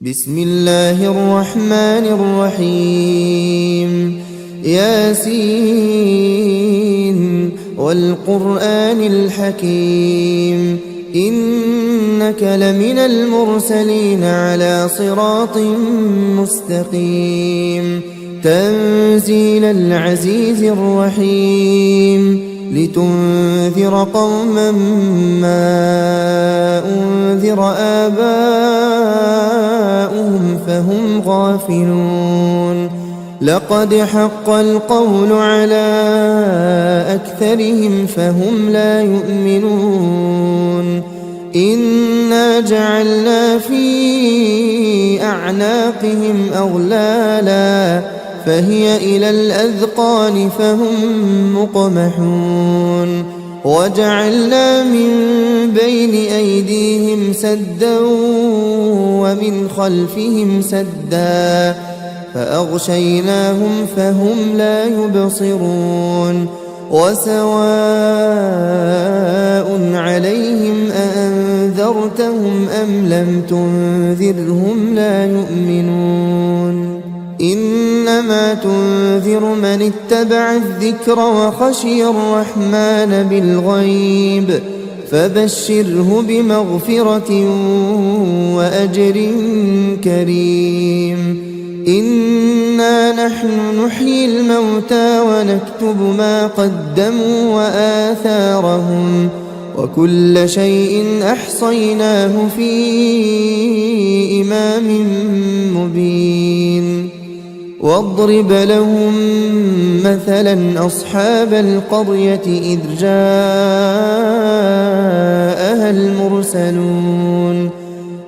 بسم الله الرحمن الرحيم ياسين والقرآن الحكيم إنك لمن المرسلين على صراط مستقيم تنزيل العزيز الرحيم لتنذر قوما ما أنذر آباؤهم فهم غافلون لقد حق القول على أكثرهم فهم لا يؤمنون إنا جعلنا في أعناقهم أغلالا فهي إلى الأذقان فهم مقمحون وجعلنا من بين أيديهم سدا ومن خلفهم سدا فأغشيناهم فهم لا يبصرون وسواء عليهم أأنذرتهم أم لم تنذرهم لا يؤمنون إنما تنذر من اتبع الذكر وخشي الرحمن بالغيب فبشره بمغفرة وأجر كريم إنا نحن نحيي الموتى ونكتب ما قدموا وآثارهم وكل شيء أحصيناه في إمام مبين واضرب لهم مثلا أصحاب القرية إذ جاءها المرسلون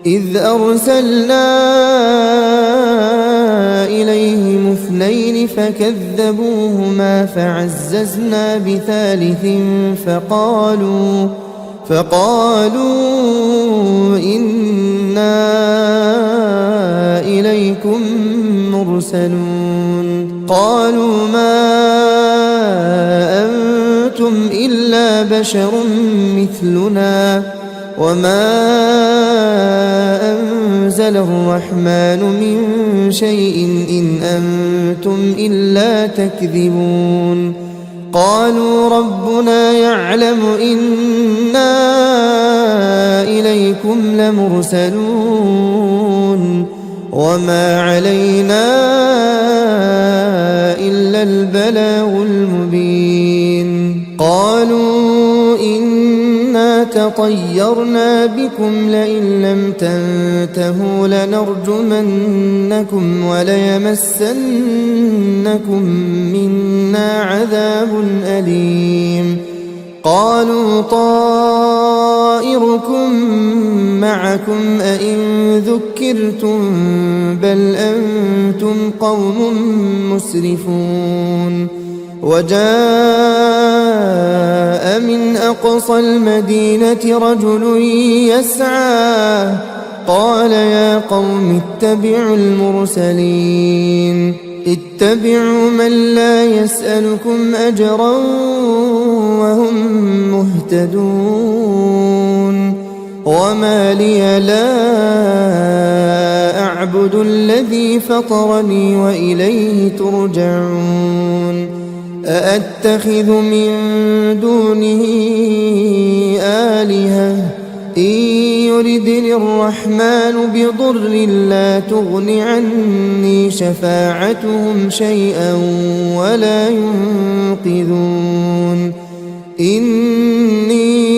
إذ أرسلنا إليهم اثنين فكذبوهما فعززنا بثالث فقالوا إنا إليكم مرسلون قالوا ما أنتم إلا بشر مثلنا وما أنزل الرحمن من شيء إن أنتم إلا تكذبون قالوا ربنا يعلم إنا إليكم لمرسلون وما علينا إلا البلاغ المبين قالوا إنا تطيرنا بكم لئن لم تنتهوا لنرجمنكم وليمسنكم منا عذاب أليم قالوا طائركم معكم أئن ذكرتم بل أنتم قوم مسرفون وجاء من أقصى المدينة رجل يسعى قال يا قوم اتبعوا المرسلين اتبعوا من لا يسألكم أجرا وهم مهتدون وما لي لا أعبد الذي فطرني وإليه ترجعون أأتخذ من دونه آلهة إن يردني الرحمن بضر لا تغن عني شفاعتهم شيئا ولا ينقذون إني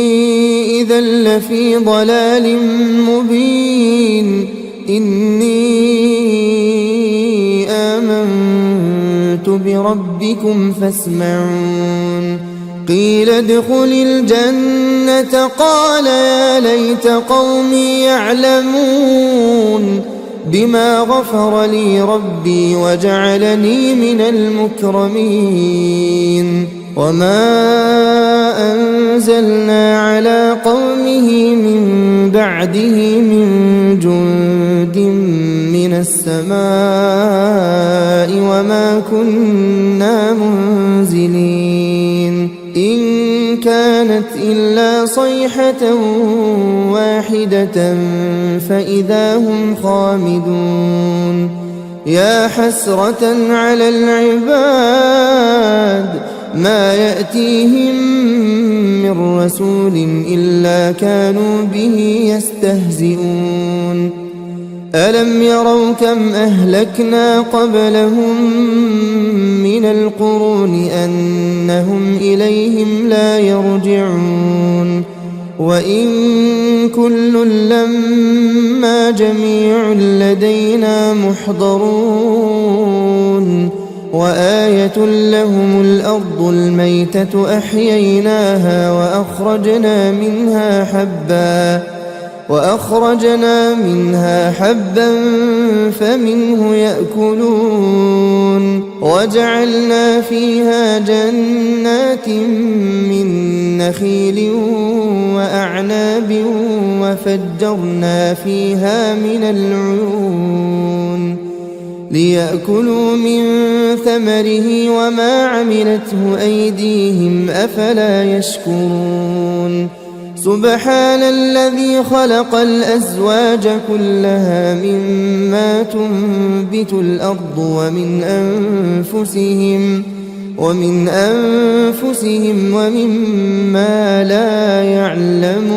إذا لفي ضلال مبين إني آمنت بربكم فاسمعون قيل ادخل الجنة قال يا ليت قومي يعلمون بما غفر لي ربي وجعلني من المكرمين وما أنزلنا على قومه من بعده من جند من السماء وما كنا منزلين إن كانت إلا صيحة واحدة فإذا هم خامدون يا حسرة على العباد ما يأتيهم من رسول إلا كانوا به يستهزئون ألم يروا كم أهلكنا قبلهم من القرون أنهم إليهم لا يرجعون وإن كل لما جميع لدينا محضرون وآية لهم الأرض الميتة أحييناها وأخرجنا منها حبا فمنه يأكلون وجعلنا فيها جنات من نخيل وأعناب وفجرنا فيها من العيون ليأكلوا من ثمره وما عملته أيديهم أفلا يشكرون سبحان الذي خلق الأزواج كلها مما تنبت الأرض ومن أنفسهم ومما لا يعلمون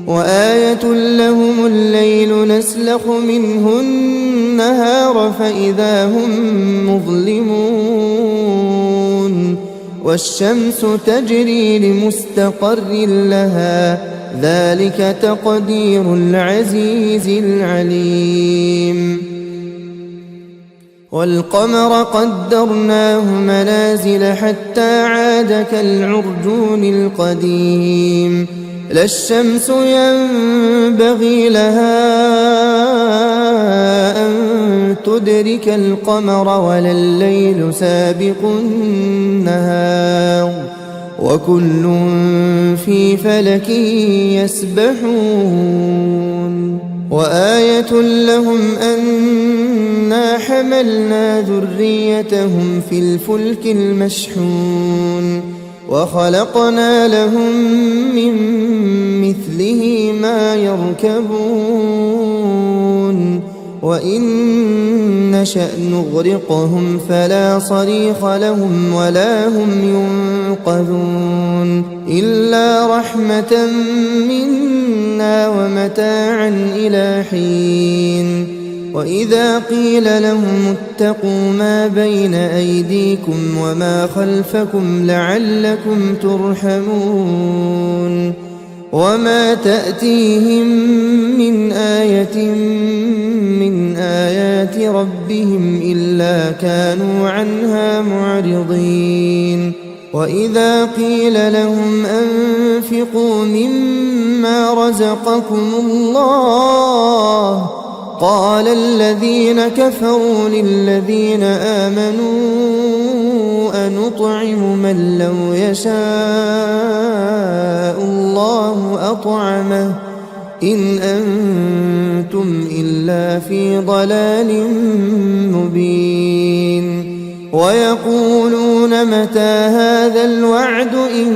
وآية لهم الليل نسلخ منه النهار فإذا هم مظلمون والشمس تجري لمستقر لها ذلك تقدير العزيز العليم والقمر قدرناه منازل حتى عاد كالعرجون القديم لا الشمس ينبغي لها أن تدرك القمر ولا الليل سابق النهار وكل في فلك يسبحون وآية لهم أنا حملنا ذريتهم في الفلك المشحون وخلقنا لهم من مثله ما يركبون وإن نشأ نغرقهم فلا صريخ لهم ولا هم ينقذون إلا رحمة منا ومتاعا إلى حين وإذا قيل لهم اتقوا ما بين أيديكم وما خلفكم لعلكم ترحمون وما تأتيهم من آية من آيات ربهم إلا كانوا عنها معرضين وإذا قيل لهم أنفقوا مما رزقكم الله قال الذين كفروا للذين آمنوا أنطعم من لو يشاء الله أطعمه إن أنتم إلا في ضلال مبين ويقولون متى هذا الوعد إن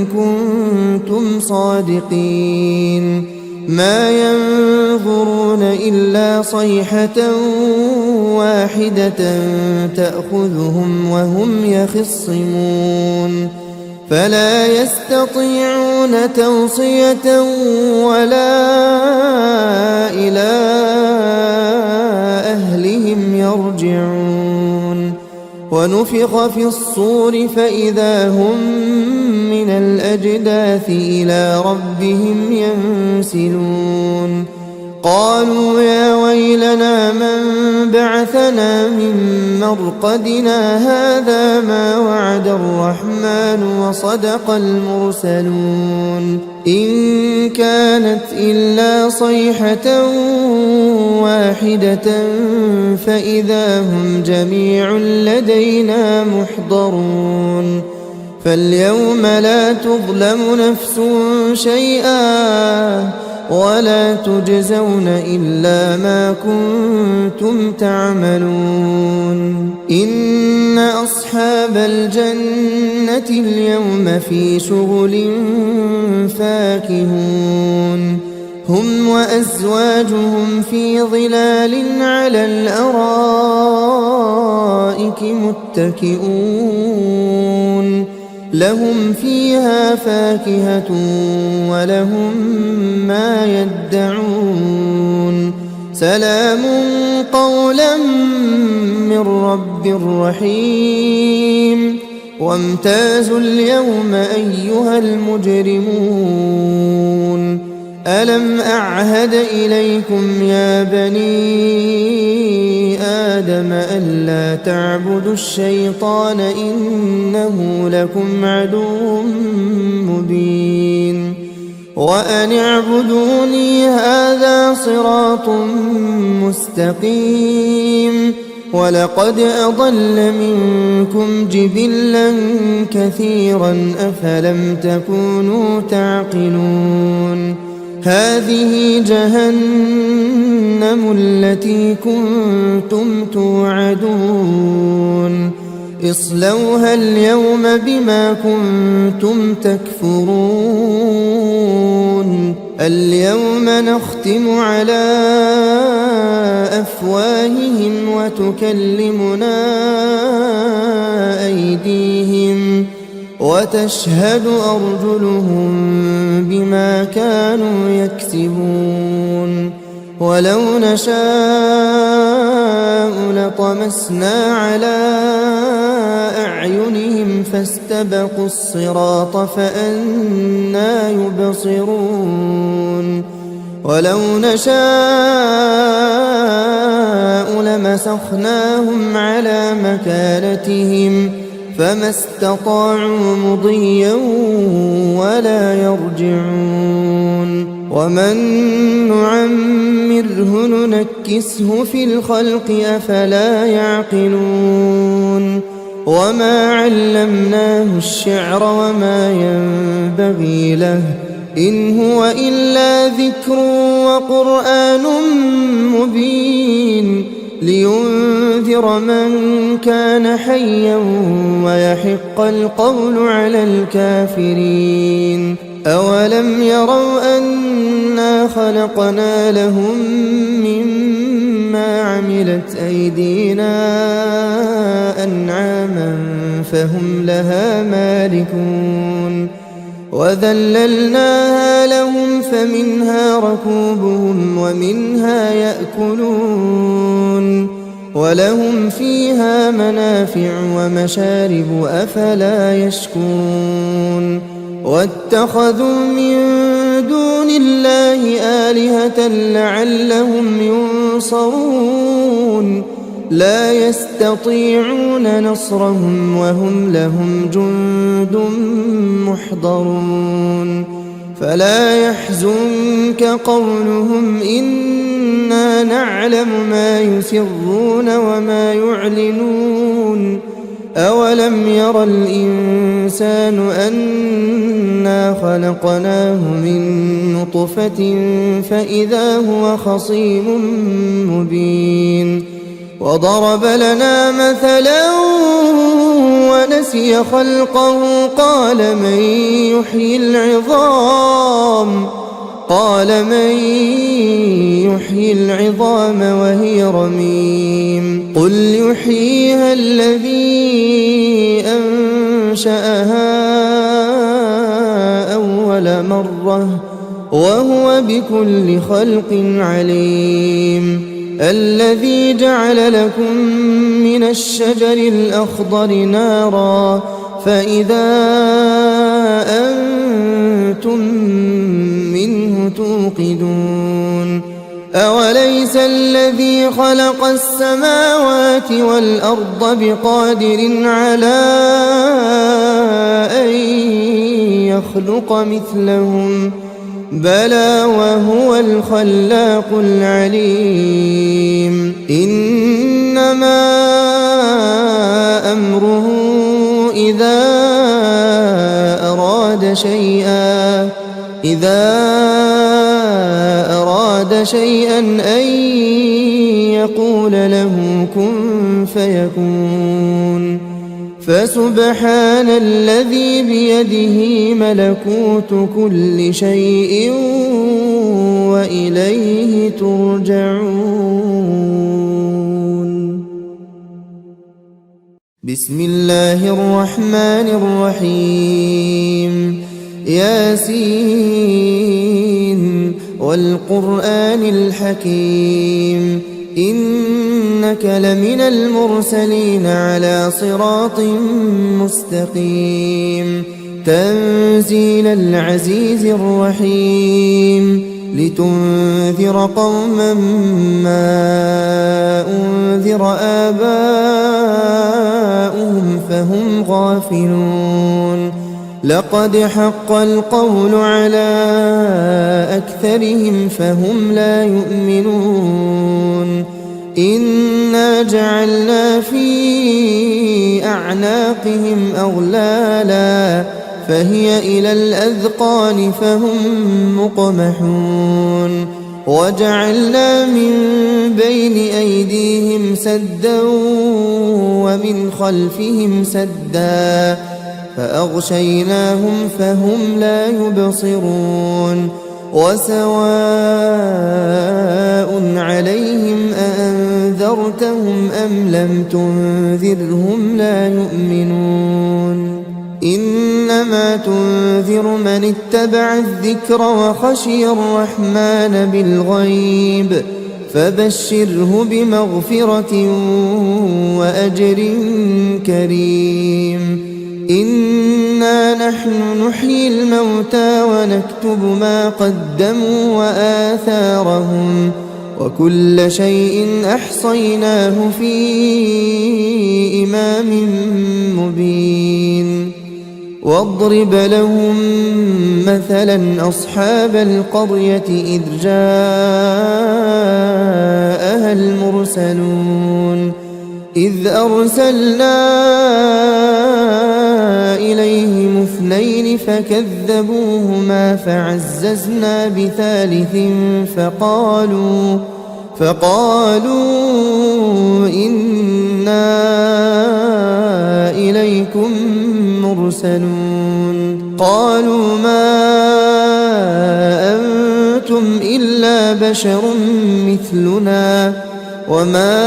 كنتم صادقين ما ينظرون إلا صيحة واحدة تأخذهم وهم يخصمون فلا يستطيعون توصية ولا إلى أهلهم يرجعون ونفخ في الصور فإذا هم من الأجداث إلى ربهم ينسلون قالوا يا ويلنا من بعثنا من مرقدنا هذا ما وعد الرحمن وصدق المرسلون إن كانت إلا صيحة واحدة فإذا هم جميع لدينا محضرون فاليوم لا تظلم نفس شيئا ولا تجزون إلا ما كنتم تعملون إن أصحاب الجنة اليوم في شغل فاكهون هم وأزواجهم في ظلال على الأرائك متكئون لهم فيها فاكهة ولهم ما يدعون سلام قولا من رب رحيم وامتازوا اليوم أيها المجرمون ألم أعهد إليكم يا بني آدم ألا تعبدوا الشيطان إنه لكم عدو مبين وأن اعبدوني هذا صراط مستقيم ولقد أضل منكم جبلا كثيرا أفلم تكونوا تعقلون هذه جهنم التي كنتم توعدون اصلوها اليوم بما كنتم تكفرون اليوم نختم على أفواههم وتكلمنا أيديهم وتشهد أرجلهم بما كانوا يكسبون ولو نشاء لطمسنا على أعينهم فاستبقوا الصراط فأنى يبصرون ولو نشاء لمسخناهم على مكانتهم فما استطاعوا مضيا ولا يرجعون ومن نعمره ننكسه في الخلق أفلا يعقلون وما علمناه الشعر وما ينبغي له إن هو إلا ذكر وقرآن مبين لينذر من كان حيا ويحق القول على الكافرين أولم يروا أنا خلقنا لهم مما عملت أيدينا أنعاما فهم لها مالكون وذللناها لهم فمنها ركوبهم ومنها يأكلون ولهم فيها منافع ومشارب أفلا يشكون واتخذوا من دون الله آلهة لعلهم ينصرون لا يستطيعون نصرهم وهم لهم جند محضرون فلا يحزنك قولهم إنا نعلم ما يسرون وما يعلنون أولم ير الإنسان أنا خلقناه من نطفة فإذا هو خصيم مبين وضرب لنا مثلا ونسي خلقه قال من يحيي العظام وهي رميم قل يحييها الذي أنشأها أول مرة وهو بكل خلق عليم الذي جعل لكم من الشجر الأخضر نارا فإذا أنتم منه توقدون أوليس الذي خلق السماوات والأرض بقادر على أن يخلق مثلهم بلى وهو الخلاق العليم إنما أمره إذا أراد أراد شيئا أن يقول له كن فيكون فسبحان الذي بيده ملكوت كل شيء وإليه ترجعون. بسم الله الرحمن الرحيم. ياسين والقرآن الحكيم إنك لمن المرسلين على صراط مستقيم تنزيل العزيز الرحيم لتنذر قوما ما أنذر آباؤهم فهم غافلون لقد حق القول على أكثرهم فهم لا يؤمنون إنا جعلنا في أعناقهم أغلالا فهي إلى الأذقان فهم مقمحون وجعلنا من بين أيديهم سدا ومن خلفهم سدا فأغشيناهم فهم لا يبصرون وسواء عليهم أأنذرتهم أم لم تنذرهم لا يؤمنون إنما تنذر من اتبع الذكر وخشي الرحمن بالغيب فبشره بمغفرة وأجر كريم إنا نحن نحيي الموتى ونكتب ما قدموا وآثارهم وكل شيء أحصيناه في إمام مبين واضرب لهم مثلا أصحاب القرية إذ جاءها المرسلون إذ أرسلنا إليهم اثنين فكذبوهما فعززنا بثالث فقالوا إنا إليكم مرسلون قالوا ما أنتم إلا بشر مثلنا وما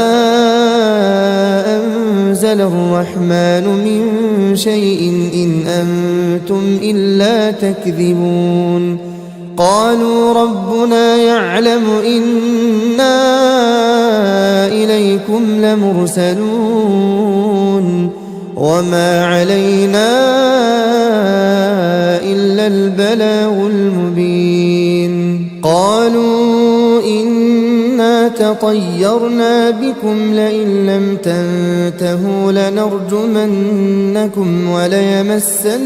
أنزل الرحمن من شيء إن أنتم إلا تكذبون قالوا ربنا يعلم إنا إليكم لمرسلون وما علينا إلا البلاغ المبين قالوا إنا تطيرنا بكم لئن لم تنتهوا لنرجمنكم وليمسنكم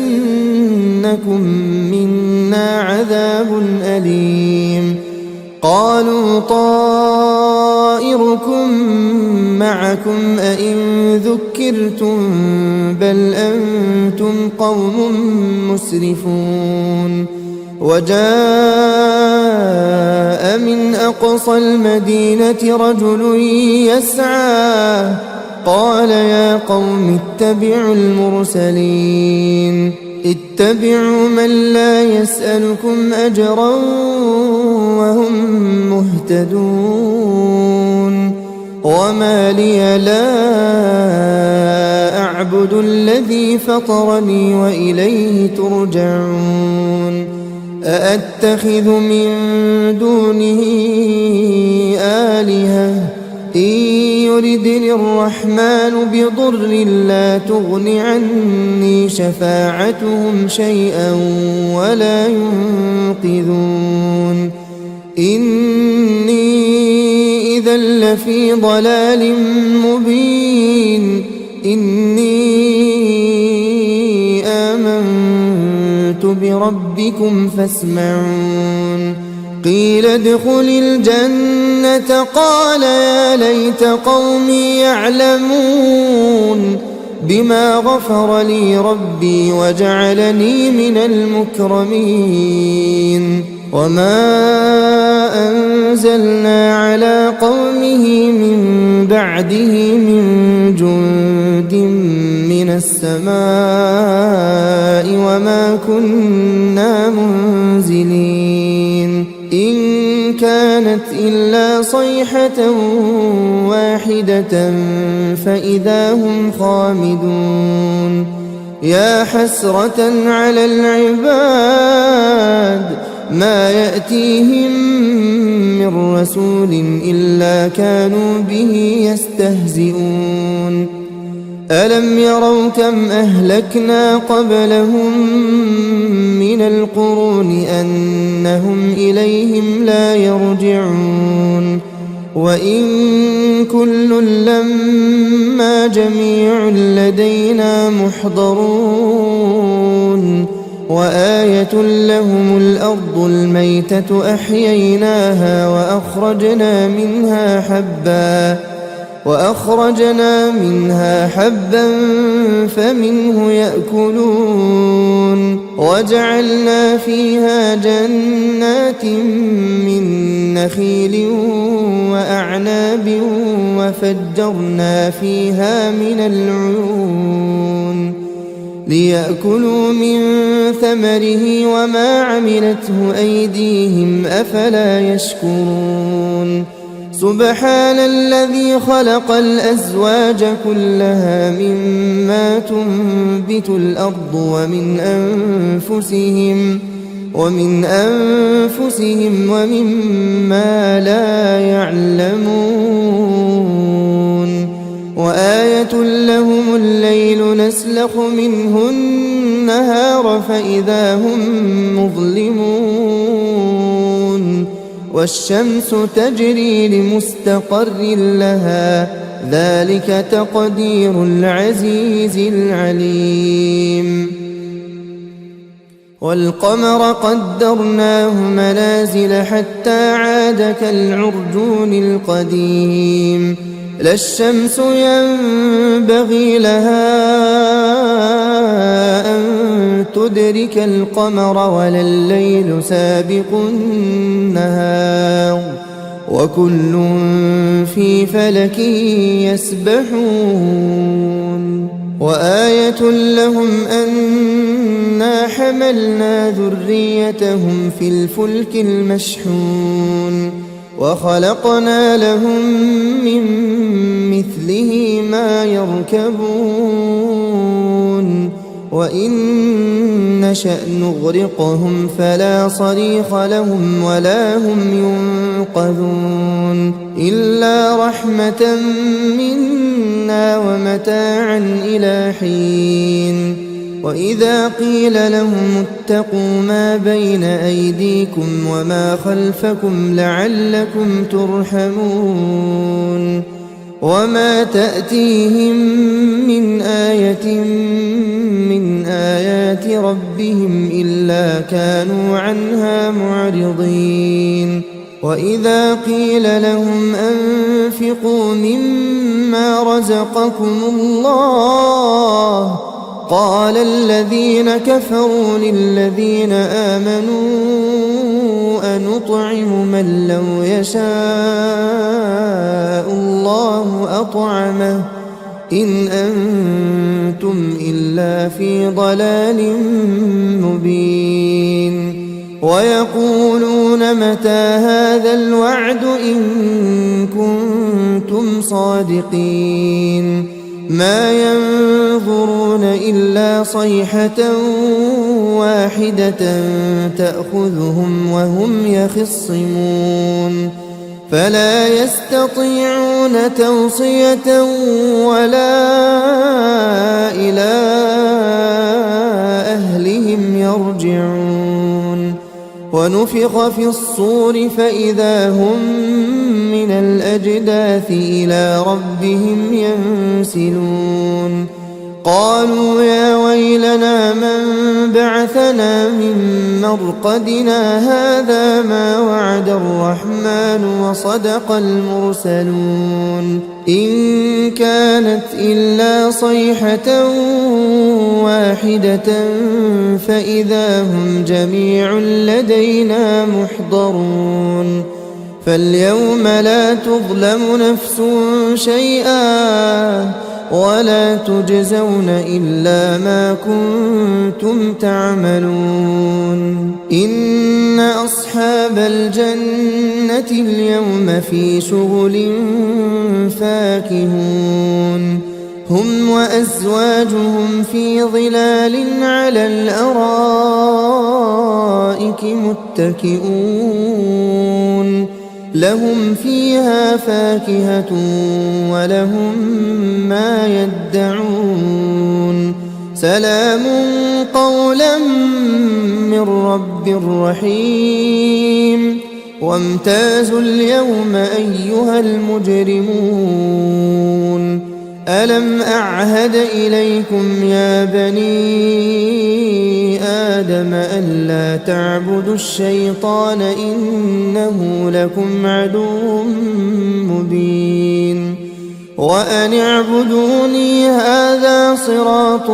منا عذاب أليم قالوا طائركم معكم أئن ذكرتم بل أنتم قوم مسرفون وجاء من أقصى المدينة رجل يسعى قال يا قوم اتبعوا المرسلين اتبعوا من لا يسألكم أجرا وهم مهتدون وما لي لا أعبد الذي فطرني وإليه ترجعون أأتخذ من دونه آلهة إن يردني الرحمن بضر لا تغن عني شفاعتهم شيئا ولا ينقذون إني إذا لفي ضلال مبين إني آمنت بربكم فاسمعون قيل ادخل الجنة قال يا ليت قومي يعلمون بما غفر لي ربي وجعلني من المكرمين وما أنزلنا على قومه من بعده من جند من السماء وما كنا منزلين إن كانت إلا صيحة واحدة فإذا هم خامدون يا حسرة على العباد ما يأتيهم من رسول إلا كانوا به يستهزئون ألم يروا كم أهلكنا قبلهم من القرون أنهم إليهم لا يرجعون وإن كل لما جميع لدينا محضرون وآية لهم الأرض الميتة أحييناها وأخرجنا منها حبا فمنه يأكلون وجعلنا فيها جنات من نخيل وأعناب وفجرنا فيها من العيون ليأكلوا من ثمره وما عملته أيديهم أفلا يشكرون سبحان الذي خلق الأزواج كلها مما تنبت الأرض ومن أنفسهم ومما لا يعلمون وآية لهم الليل نسلخ منه النهار فإذا هم مظلمون والشمس تجري لمستقر لها ذلك تقدير العزيز العليم والقمر قدرناه منازل حتى عاد كالعرجون القديم لا الشمس ينبغي لها أن تدرك القمر ولا الليل سابق النهار وكل في فلك يسبحون وآية لهم أنا حملنا ذريتهم في الفلك المشحون وخلقنا لهم من مثله ما يركبون وإن نشأ نغرقهم فلا صريخ لهم ولا هم ينقذون إلا رحمة منا ومتاعا إلى حين وإذا قيل لهم اتقوا ما بين أيديكم وما خلفكم لعلكم ترحمون وما تأتيهم من آية من آيات ربهم إلا كانوا عنها معرضين وإذا قيل لهم أنفقوا مما رزقكم الله قال الذين كفروا للذين آمنوا أنطعم من لو يشاء الله أطعمه إن أنتم إلا في ضلال مبين ويقولون متى هذا الوعد إن كنتم صادقين ما ينظرون إلا صيحة واحدة تأخذهم وهم يخصمون فلا يستطيعون توصية ولا إلى أهلهم يرجعون ونفخ في الصور فإذا هم من الأجداث إلى ربهم ينسلون قالوا يا ويلنا من بعثنا من مرقدنا هذا ما وعد الرحمن وصدق المرسلون إن كانت إلا صيحة واحدة فإذا هم جميع لدينا محضرون فاليوم لا تظلم نفس شيئا ولا تجزون إلا ما كنتم تعملون إن أصحاب الجنة اليوم في شغل فاكهون هم وأزواجهم في ظلال على الأرائك متكئون لهم فيها فاكهة ولهم ما يدعون سلام قولا من رب رحيم وامتازوا اليوم أيها المجرمون ألم أعهد إليكم يا بني آدم ألا تعبدوا الشيطان إنه لكم عدو مبين وأن اعبدوني هذا صراط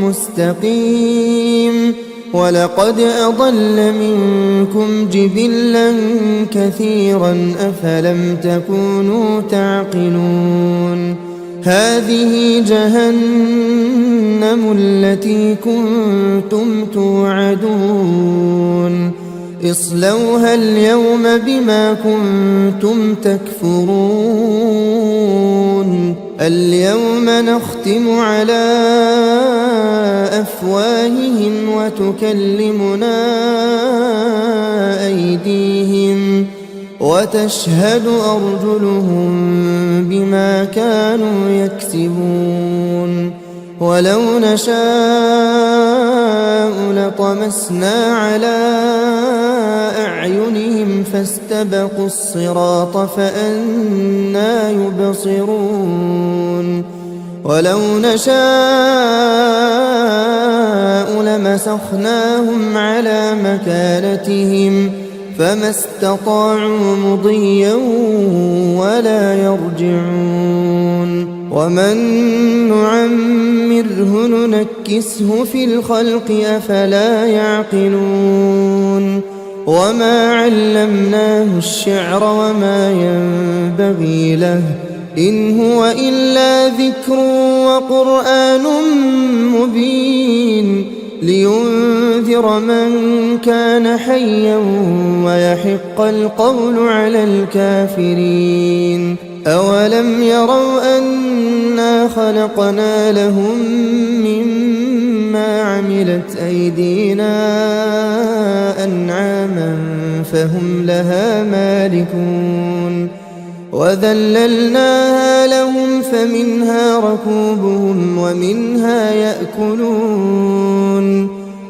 مستقيم ولقد أضل منكم جبلا كثيرا أفلم تكونوا تعقلون هذه جهنم التي كنتم توعدون اصلوها اليوم بما كنتم تكفرون اليوم نختم على أفواههم وتكلمنا أيديهم وتشهد أرجلهم بما كانوا يكسبون ولو نشاء لطمسنا على أعينهم فاستبقوا الصراط فأنى يبصرون ولو نشاء لمسخناهم على مكانتهم فما استطاعوا مضيا ولا يرجعون ومن نعمره ننكسه في الخلق أفلا يعقلون وما علمناه الشعر وما ينبغي له إن هو إلا ذكر وقرآن مبين لينذر من كان حيا ويحق القول على الكافرين أولم يروا أنا خلقنا لهم مما عملت أيدينا أنعاما فهم لها مالكون وذللناها لهم فمنها ركوبهم ومنها يأكلون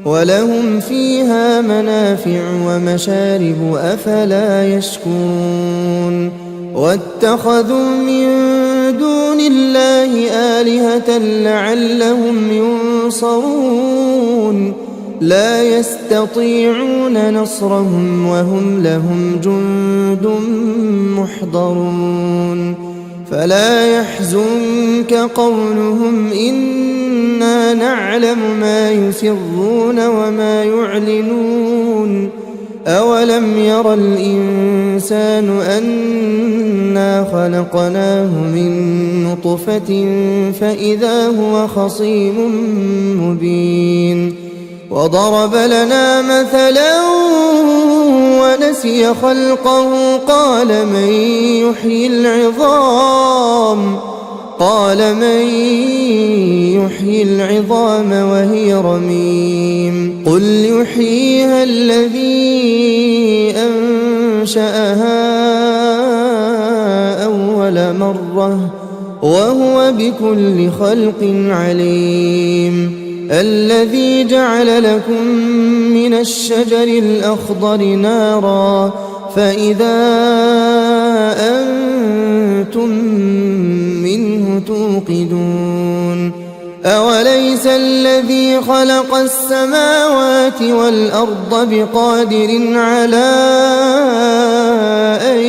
ولهم فيها منافع ومشارب أفلا يشكرون واتخذوا من دون الله آلهة لعلهم ينصرون لا يستطيعون نصرهم وهم لهم جند محضرون فلا يحزنك قولهم إنا نعلم ما يسرون وما يعلنون أولم ير الإنسان أنا خلقناه من نطفة فإذا هو خصيم مبين وضرب لنا مثلا ونسي خلقه قال من يحيي العظام وهي رميم قل يحييها الذي أنشأها أول مرة وهو بكل خلق عليم الذي جعل لكم من الشجر الأخضر نارا فإذا أنتم منه توقدون أوليس الذي خلق السماوات والأرض بقادر على أن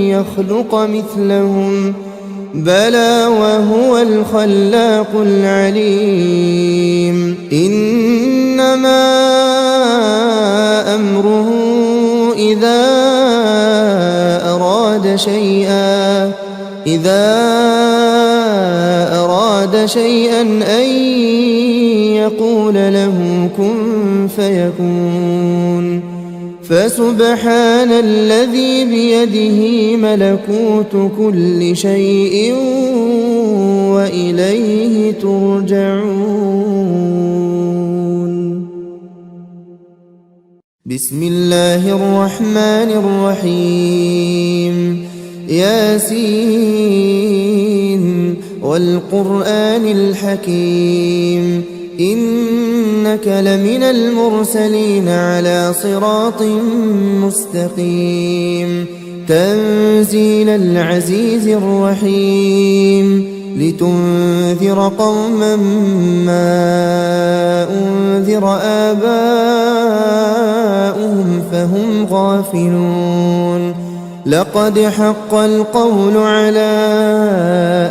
يخلق مثلهم بلى وهو الخلاق العليم إنما أمره إذا أراد شيئا أن يقول له كن فيكون. فسبحان الذي بيده ملكوت كل شيء وإليه ترجعون. بسم الله الرحمن الرحيم. ياسين والقرآن الحكيم إنك لمن المرسلين على صراط مستقيم. تنزيل العزيز الرحيم لتنذر قوما ما أنذر آباؤهم فهم غافلون. لقد حق القول على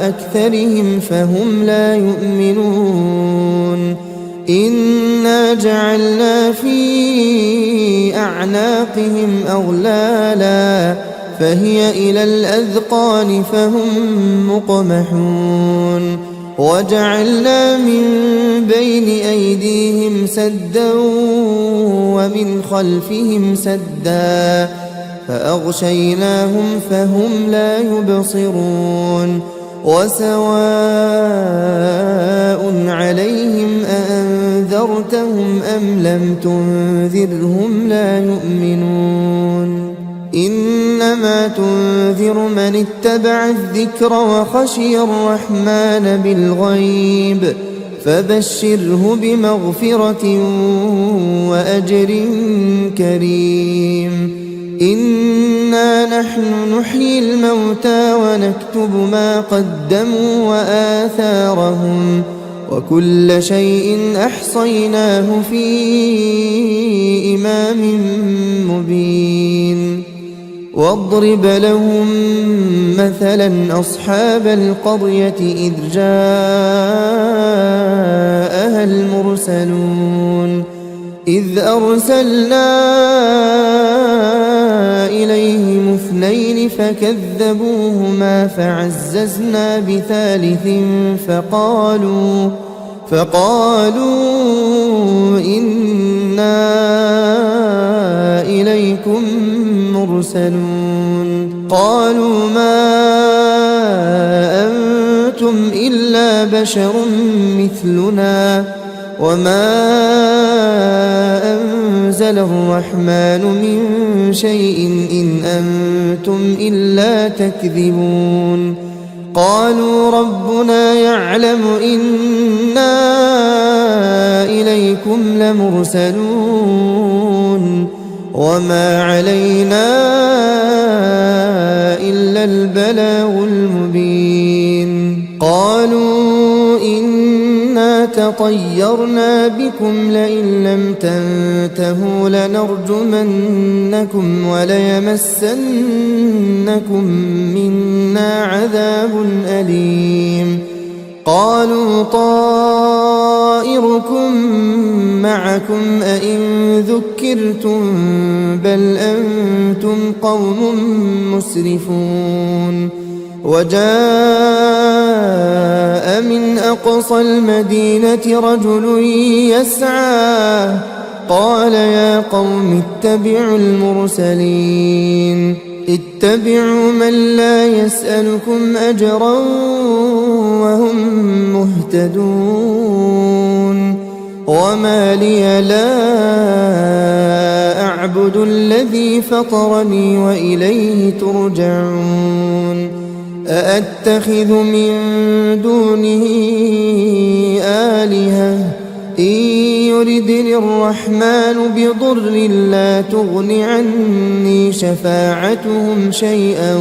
أكثرهم فهم لا يؤمنون. إنا جعلنا في أعناقهم أغلالا فهي إلى الأذقان فهم مقمحون. وجعلنا من بين أيديهم سدا ومن خلفهم سدا فأغشيناهم فهم لا يبصرون. وسواء عليهم أأنذرتهم أم لم تنذرهم لا يؤمنون. إنما تنذر من اتبع الذكر وخشي الرحمن بالغيب فبشره بمغفرة وأجر كريم. إنا نحن نحيي الموتى ونكتب ما قدموا وآثارهم وكل شيء أحصيناه في إمام مبين. واضرب لهم مثلا أصحاب القرية إذ جاءها المرسلون إذ أرسلنا إليهم اثنين فكذبوهما فعززنا بثالث فقالوا إنا إليكم مرسلون. قالوا ما أنتم إلا بشر مثلنا وما أنزل الرحمن من شيء إن أنتم إلا تكذبون. قالوا ربنا يعلم إنا إليكم لمرسلون وما علينا إلا البلاغ المبين. قالوا إنا تطيرنا بكم لئن لم تنتهوا لنرجمنكم وليمسنكم منا عذاب أليم. قالوا طائركم معكم أئن ذكرتم بل أنتم قوم مسرفون. وجاء من أقصى المدينة رجل يسعى قال يا قوم اتبعوا المرسلين اتبعوا من لا يسألكم أجرا وهم مهتدون. وما لي لا أعبد الذي فطرني وإليه ترجعون. أأتخذ من دونه آلهة إن يردني الرحمن بضر لا تغن عني شفاعتهم شيئا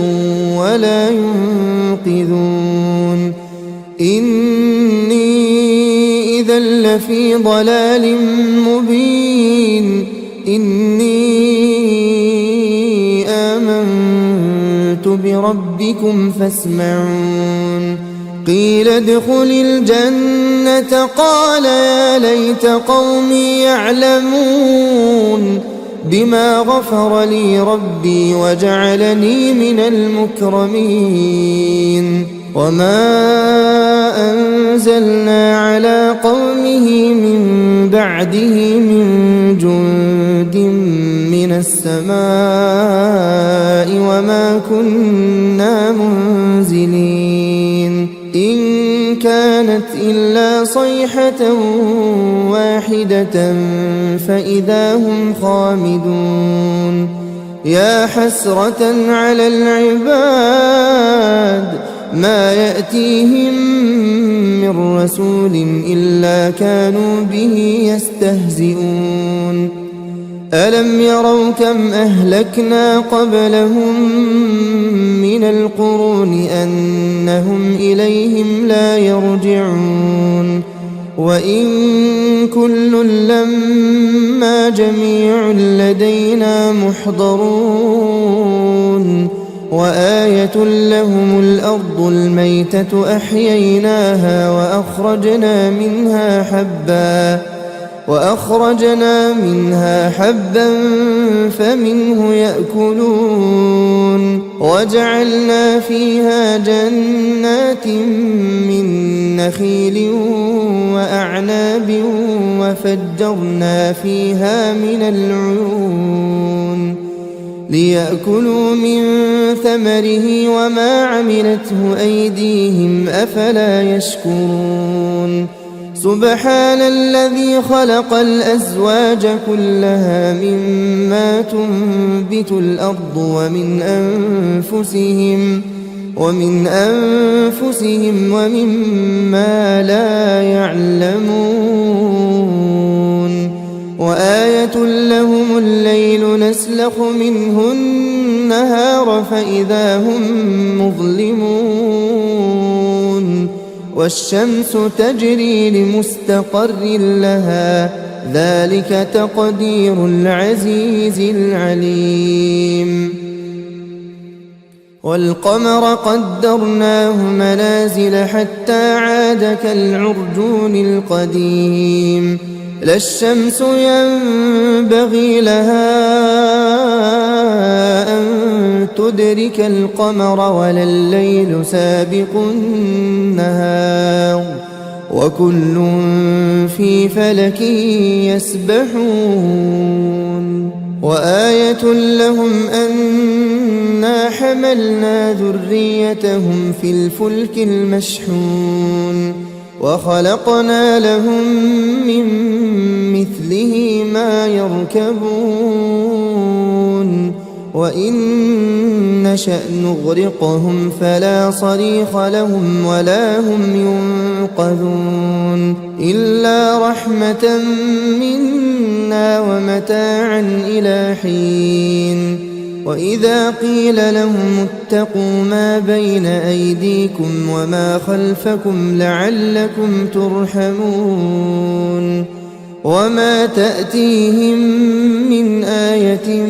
ولا ينقذون. إني إذا لفي ضلال مبين. إني آمنت بربكم فاسمعون. قيل ادخل الجنة قال يا ليت قومي يعلمون. بما غفر لي ربي وجعلني من المكرمين وما أنزلنا على قومه من بعده من جند من السماء وما كنا منزلين إن كانت إلا صيحة واحدة فإذا هم خامدون يا حسرة على العباد ما يأتيهم من رسول إلا كانوا به يستهزئون ألم يروا كم أهلكنا قبلهم من القرون أنهم إليهم لا يرجعون وإن كل لما جميع لدينا محضرون وآية لهم الأرض الميتة أحييناها وأخرجنا منها حبا فمنه يأكلون وجعلنا فيها جنات من نخيل وأعناب وفجرنا فيها من العيون ليأكلوا من ثمره وما عملته أيديهم أفلا يشكرون سبحان الذي خلق الأزواج كلها مما تنبت الأرض ومن أنفسهم ومما لا يعلمون وآية لهم الليل نسلخ منه النهار فإذا هم مظلمون والشمس تجري لمستقر لها ذلك تقدير العزيز العليم والقمر قدرناه منازل حتى عاد كالعرجون القديم لا الشمس ينبغي لها أن تدرك القمر ولا الليل سابق النهار وكل في فلك يسبحون وآية لهم أنا حملنا ذريتهم في الفلك المشحون وخلقنا لهم من مثله ما يركبون وإن نشأ نغرقهم فلا صريخ لهم ولا هم ينقذون إلا رحمة منا ومتاعا إلى حين وإذا قيل لهم اتقوا ما بين أيديكم وما خلفكم لعلكم ترحمون وما تأتيهم من آية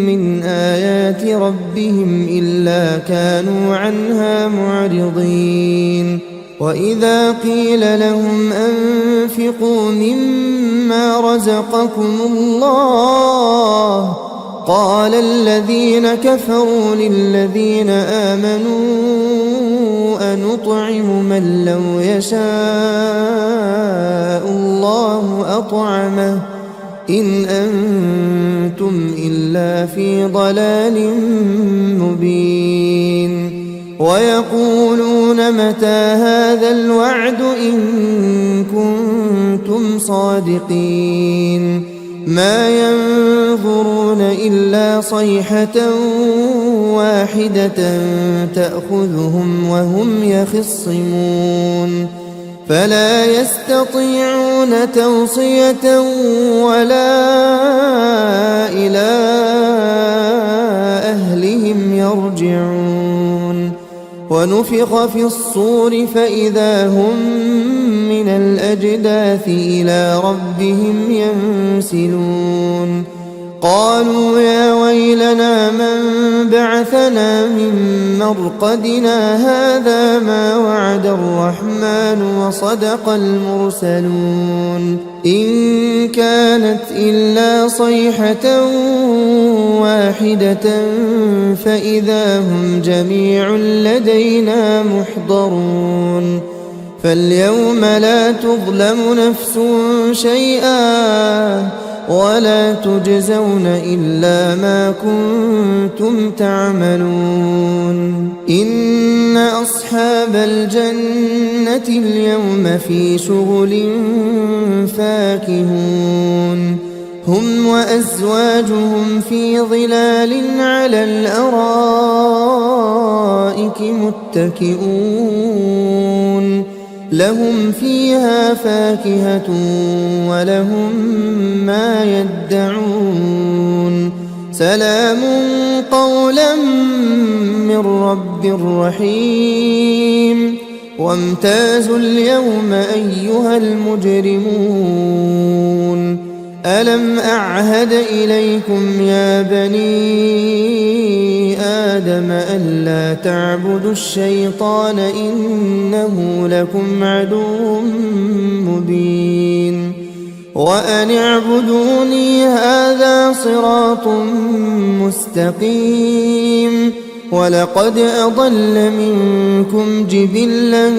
من آيات ربهم إلا كانوا عنها معرضين وإذا قيل لهم أنفقوا مما رزقكم الله قال الذين كفروا للذين آمنوا أنطعم من لو يشاء الله أطعمه إن أنتم إلا في ضلال مبين ويقولون متى هذا الوعد إن كنتم صادقين ما ينظرون إلا صيحة واحدة تأخذهم وهم يخصمون فلا يستطيعون توصية ولا إلى أهلهم يرجعون ونفخ في الصور فإذا هم من الأجداث إلى ربهم ينسلون قالوا يا ويلنا من بعثنا من مرقدنا هذا ما وعد الرحمن وصدق المرسلون إن كانت إلا صيحة واحدة فإذا هم جميع لدينا محضرون فاليوم لا تظلم نفس شيئا ولا تجزون إلا ما كنتم تعملون إن أصحاب الجنة اليوم في شغل فاكهون هم وأزواجهم في ظلال على الأرائك متكئون لهم فيها فاكهة ولهم ما يدعون سلام قولا من رب رحيم وامتازوا اليوم أيها المجرمون ألم أعهد إليكم يا بني آدم ألا تعبدوا الشيطان إنه لكم عدو مبين وأن اعبدوني هذا صراط مستقيم ولقد أضل منكم جبلا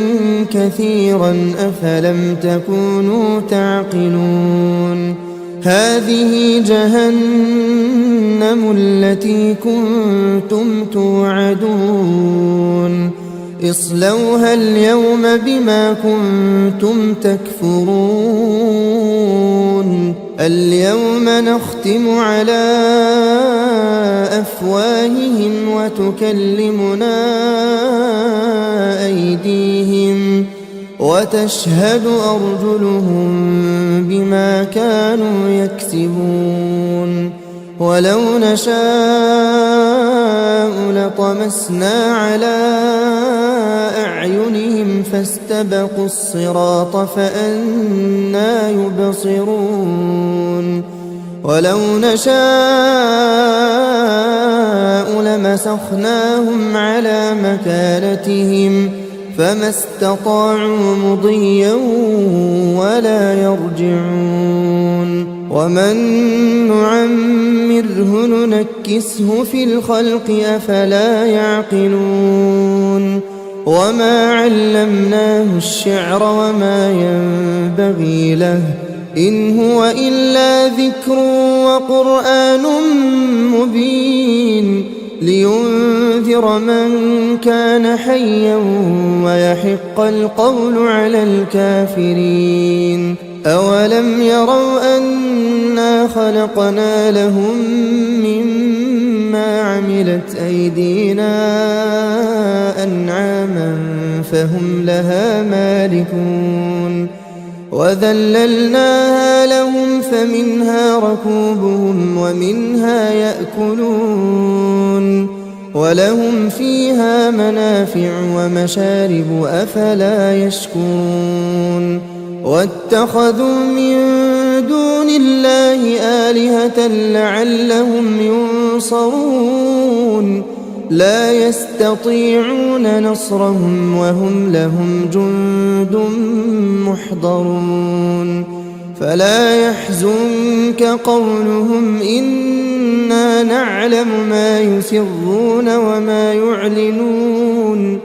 كثيرا أفلم تكونوا تعقلون هذه جهنم التي كنتم توعدون اصلوها اليوم بما كنتم تكفرون اليوم نختم على أفواههم وتكلمنا أيديهم وتشهد أرجلهم بما كانوا يكسبون ولو نشاء لطمسنا على أعينهم فاستبقوا الصراط فأنى يبصرون ولو نشاء لمسخناهم على مكانتهم فما استطاعوا مضيا ولا يرجعون ومن نعمره ننكسه في الخلق أفلا يعقلون وما علمناه الشعر وما ينبغي له إن هو إلا ذكر وقرآن مبين لينذر من كان حيا ويحق القول على الكافرين أولم يروا أنا خلقنا لهم مما عملت أيدينا أنعاما فهم لها مالكون وذللناها لهم فمنها ركوبهم ومنها يأكلون ولهم فيها منافع ومشارب أفلا يشكرون واتخذوا من دون الله آلهة لعلهم ينصرون لا يستطيعون نصرهم وهم لهم جند محضرون فلا يحزنك قولهم إنا نعلم ما يسرون وما يعلنون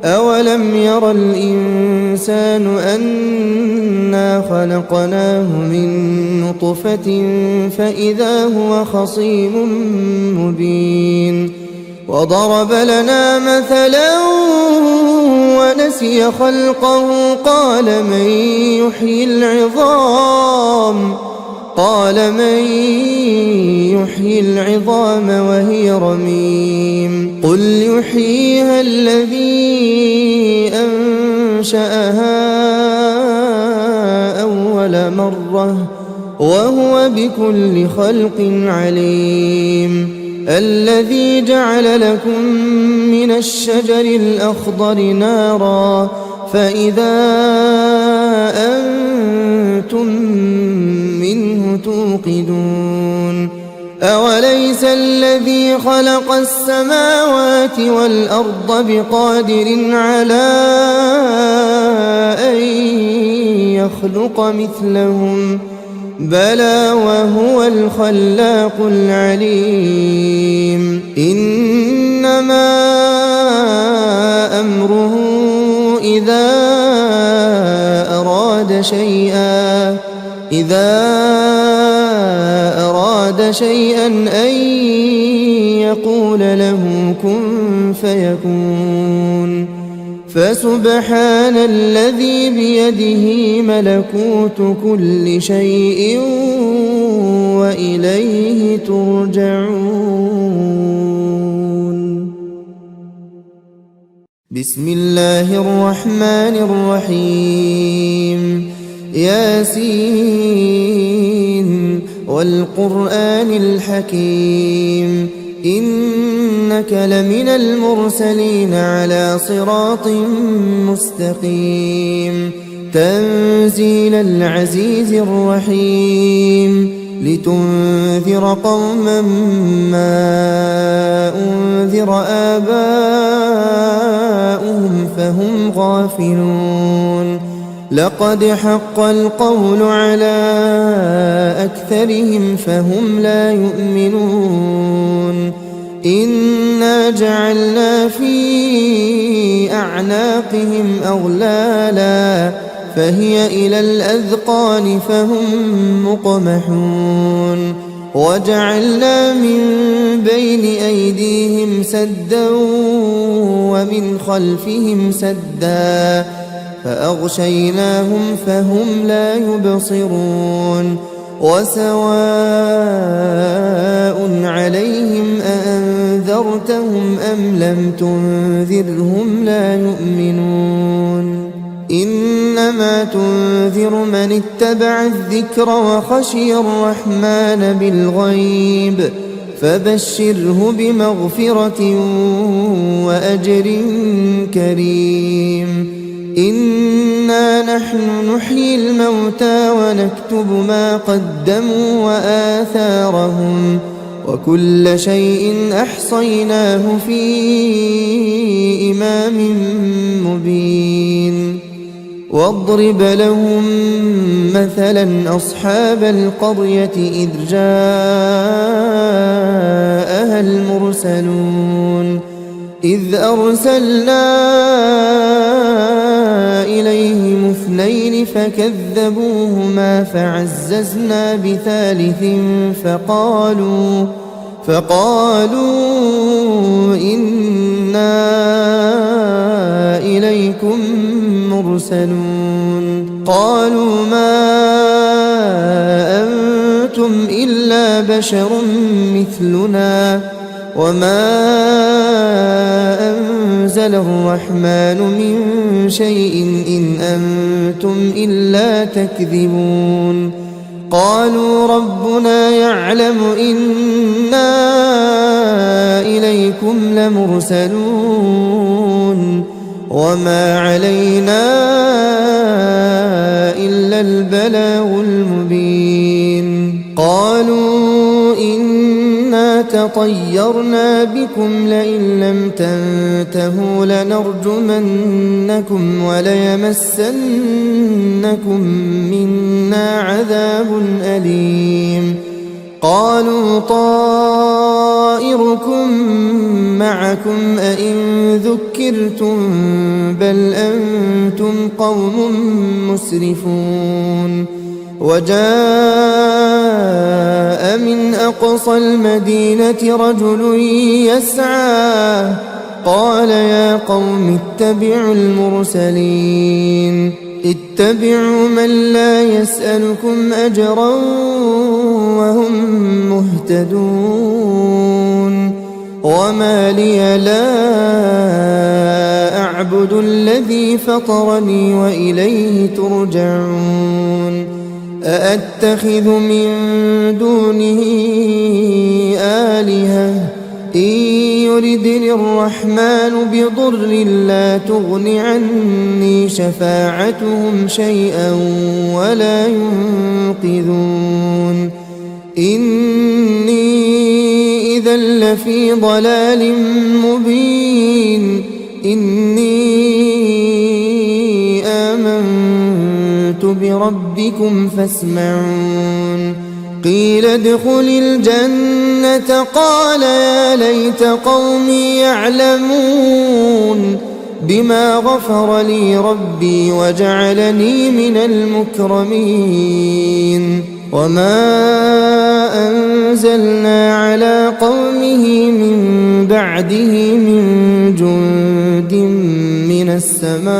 أولم ير الإنسان أنا خلقناه من نطفة فإذا هو خصيم مبين وضرب لنا مثلا ونسي خلقه قال من يحيي العظام وهي رميم قل يحييها الذي أنشأها أول مرة وهو بكل خلق عليم الذي جعل لكم من الشجر الأخضر نارا فإذا أنتم منه توقدون أوليس الذي خلق السماوات والأرض بقادر على أن يخلق مثلهم بلى وهو الخلاق العليم إنما أمره إذا أراد شيئا أن يقول له كن فيكون فسبحان الذي بيده ملكوت كل شيء وإليه ترجعون. بسم الله الرحمن الرحيم ياسين والقرآن الحكيم إنك لمن المرسلين على صراط مستقيم تنزيل العزيز الرحيم لتنذر قوما ما أنذر آباؤهم فهم غافلون لقد حق القول على أكثرهم فهم لا يؤمنون إنا جعلنا في أعناقهم أغلالا فهي إلى الأذقان فهم مقمحون وجعلنا من بين أيديهم سدا ومن خلفهم سدا فأغشيناهم فهم لا يبصرون وسواء عليهم أأنذرتهم أم لم تنذرهم لا يؤمنون إنما تنذر من اتبع الذكر وخشي الرحمن بالغيب فبشره بمغفرة وأجر كريم إنا نحن نحيي الموتى ونكتب ما قدموا وآثارهم وكل شيء أحصيناه في إمام مبين واضرب لهم مثلا أصحاب القرية إذ جاءها المرسلون إذ أرسلنا إليهم اثنين فكذبوهما فعززنا بثالث فقالوا إنا إليكم مرسلون قالوا ما أنتم إلا بشر مثلنا وما أنزل الرحمن من شيء إن أنتم إلا تكذبون قالوا ربنا يعلم إنا إليكم لمرسلون وما علينا إلا البلاغ المبين قالوا إنا تطيرنا بكم لئن لم تنتهوا لنرجمنكم وليمسنكم منا عذاب أليم قالوا طائركم معكم أئن ذكرتم بل أنتم قوم مسرفون وجاء من أقصى المدينة رجل يسعى قال يا قوم اتبعوا المرسلين اتبعوا من لا يسألكم أجرا وهم مهتدون وما لي لا أعبد الذي فطرني وإليه ترجعون أأتخذ من دونه آلهة إن يردني الرحمن بضر لا تغن عني شفاعتهم شيئا ولا ينقذون إني إذا لفي ضلال مبين إني آمنت بربكم فاسمعون قيل ادخل الجنة قال يا ليت قومي يعلمون بما غفر لي ربي وجعلني من المكرمين وما أنزلنا على قومه من بعده من جند من السماء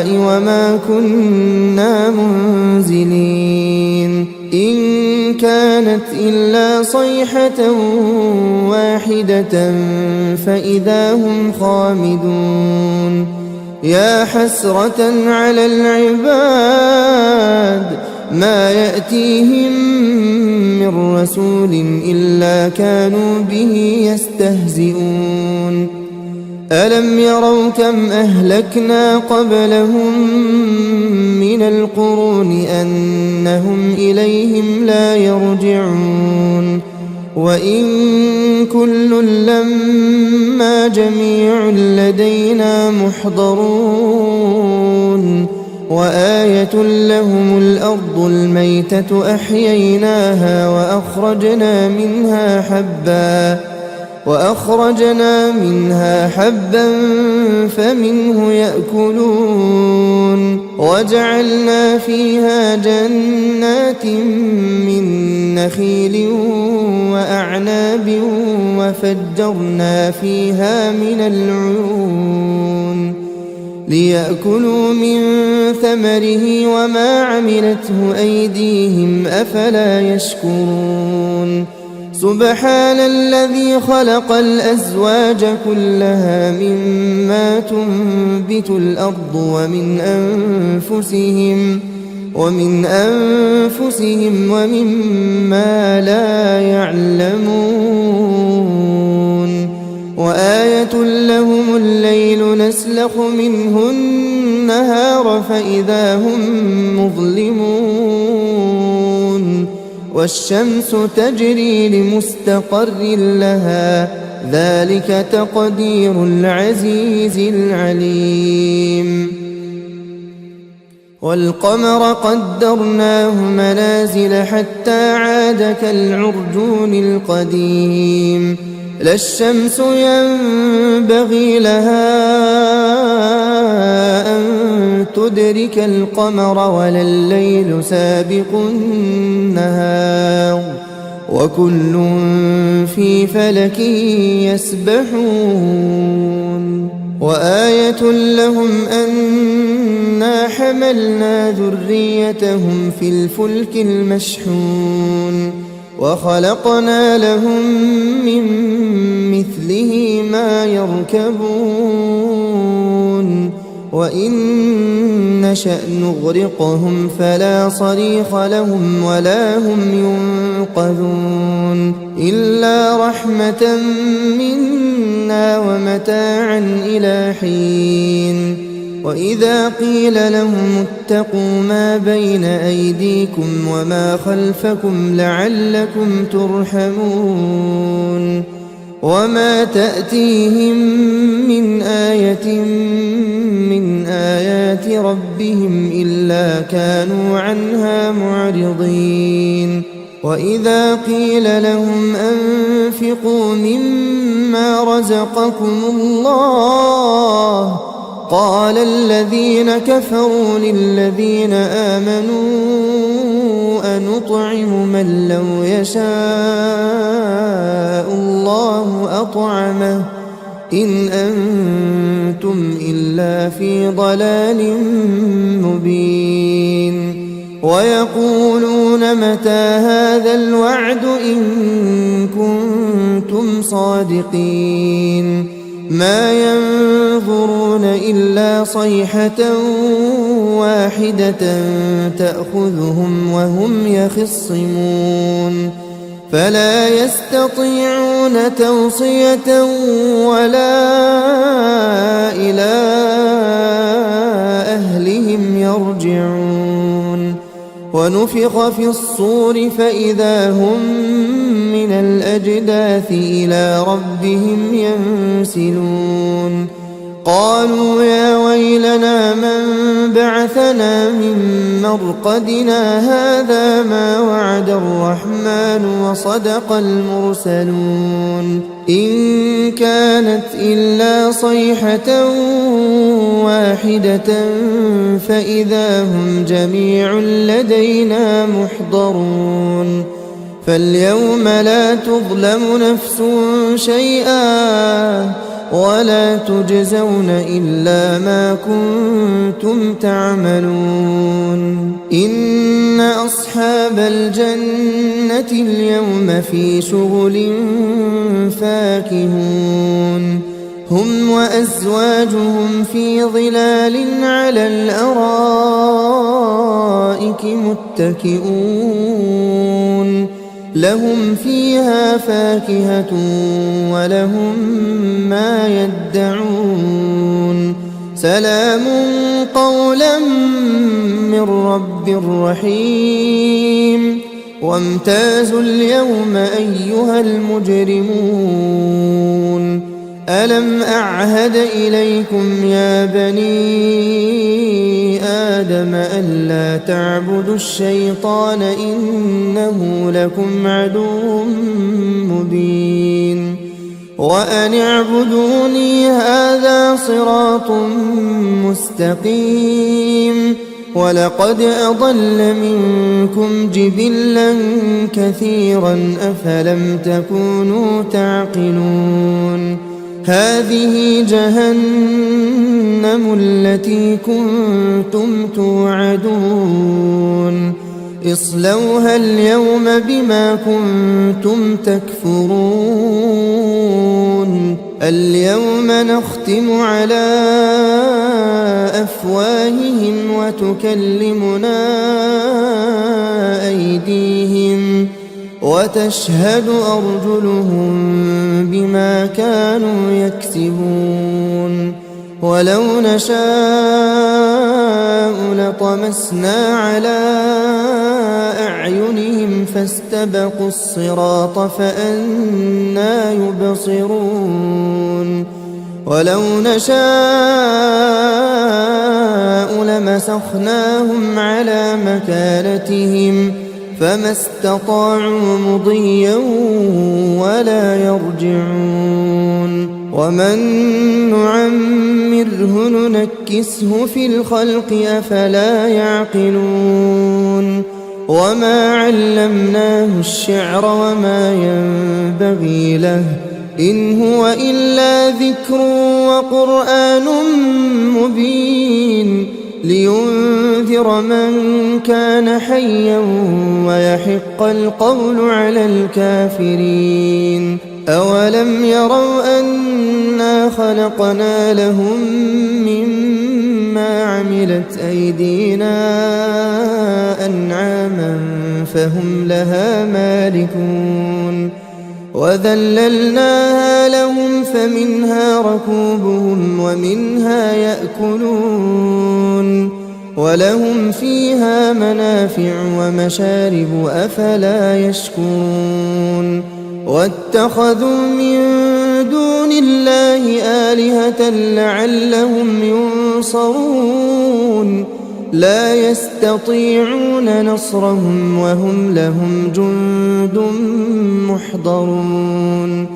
وما كنا منزلين إن كانت إلا صيحة واحدة فإذا هم خامدون يا حسرة على العباد ما يأتيهم من رسول إلا كانوا به يستهزئون ألم يروا كم أهلكنا قبلهم من القرون أنهم إليهم لا يرجعون وإن كل لما جميع لدينا محضرون وآية لهم الأرض الميتة أحييناها وأخرجنا منها حبا فمنه يأكلون وجعلنا فيها جنات من نخيل وأعناب وفجرنا فيها من العيون ليأكلوا من ثمره وما عملته أيديهم أفلا يشكرون سبحان الذي خلق الأزواج كلها مما تنبت الأرض ومن أنفسهم ومما لا يعلمون وآية لهم الليل نسلخ منه النهار فإذا هم مظلمون والشمس تجري لمستقر لها ذلك تقدير العزيز العليم والقمر قدرناه منازل حتى عاد كالعرجون القديم لا الشمس ينبغي لها أن تدرك القمر ولا الليل سابق النهار وكل في فلك يسبحون وآية لهم أنا حملنا ذريتهم في الفلك المشحون وخلقنا لهم من مثله ما يركبون وإن نشأ نغرقهم فلا صريخ لهم ولا هم ينقذون إلا رحمة منا ومتاعا إلى حين وإذا قيل لهم اتقوا ما بين أيديكم وما خلفكم لعلكم ترحمون وما تأتيهم من آية من آيات ربهم إلا كانوا عنها معرضين وإذا قيل لهم أنفقوا مما رزقكم الله قال الذين كفروا للذين آمنوا أنطعم من لو يشاء الله أطعمه إن أنتم إلا في ضلال مبين ويقولون متى هذا الوعد إن كنتم صادقين ما ينظرون إلا صيحة واحدة تأخذهم وهم يخصمون فلا يستطيعون توصية ولا إلى أهلهم يرجعون ونفخ في الصور فإذا هم من الأجداث إلى ربهم ينسلون قالوا يا ويلنا من بعثنا من مرقدنا هذا ما وعد الرحمن وصدق المرسلون إن كانت إلا صيحة واحدة فإذا هم جميع لدينا محضرون فاليوم لا تظلم نفس شيئا ولا تجزون إلا ما كنتم تعملون إن أصحاب الجنة اليوم في شغل فاكهون هم وأزواجهم في ظلال على الأرائك متكئون لهم فيها فاكهة ولهم ما يدعون سلام قولا من رب رحيم وامتازوا اليوم أيها المجرمون ألم أعهد إليكم يا بني آدم ألا تعبدوا الشيطان إنه لكم عدو مبين وأن اعبدوني هذا صراط مستقيم ولقد أضل منكم جبلا كثيرا أفلم تكونوا تعقلون هذه جهنم التي كنتم توعدون اصلوها اليوم بما كنتم تكفرون اليوم نختم على أفواههم وتكلمنا أيديهم وتشهد أرجلهم بما كانوا يكسبون ولو نشاء لطمسنا على أعينهم فاستبقوا الصراط فأنى يبصرون ولو نشاء لمسخناهم على مكانتهم فما استطاعوا مضيا ولا يرجعون ومن نعمره ننكسه في الخلق أفلا يعقلون وما علمناه الشعر وما ينبغي له إن هو إلا ذكر وقرآن مبين لينذر من كان حيا ويحق القول على الكافرين أولم يروا أنا خلقنا لهم مما عملت أيدينا أنعاما فهم لها مالكون وذللناها لهم فمنها ركوبهم ومنها يأكلون ولهم فيها منافع ومشارب أفلا يشكرون واتخذوا من دون الله آلهة لعلهم ينصرون لا يستطيعون نصرهم وهم لهم جند محضرون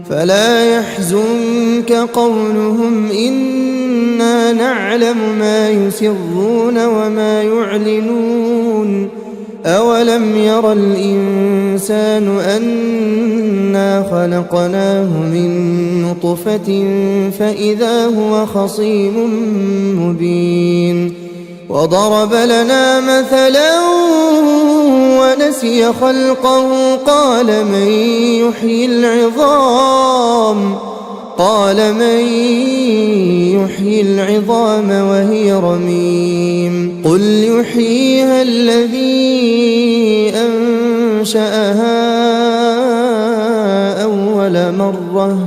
فلا يحزنك قولهم إنا نعلم ما يسرون وما يعلنون أولم ير الإنسان أنا خلقناه من نطفة فإذا هو خصيم مبين وضرب لنا مثلا ونسي خلقه قال من يحيي العظام وهي رميم قل يحييها الذي أنشأها أول مرة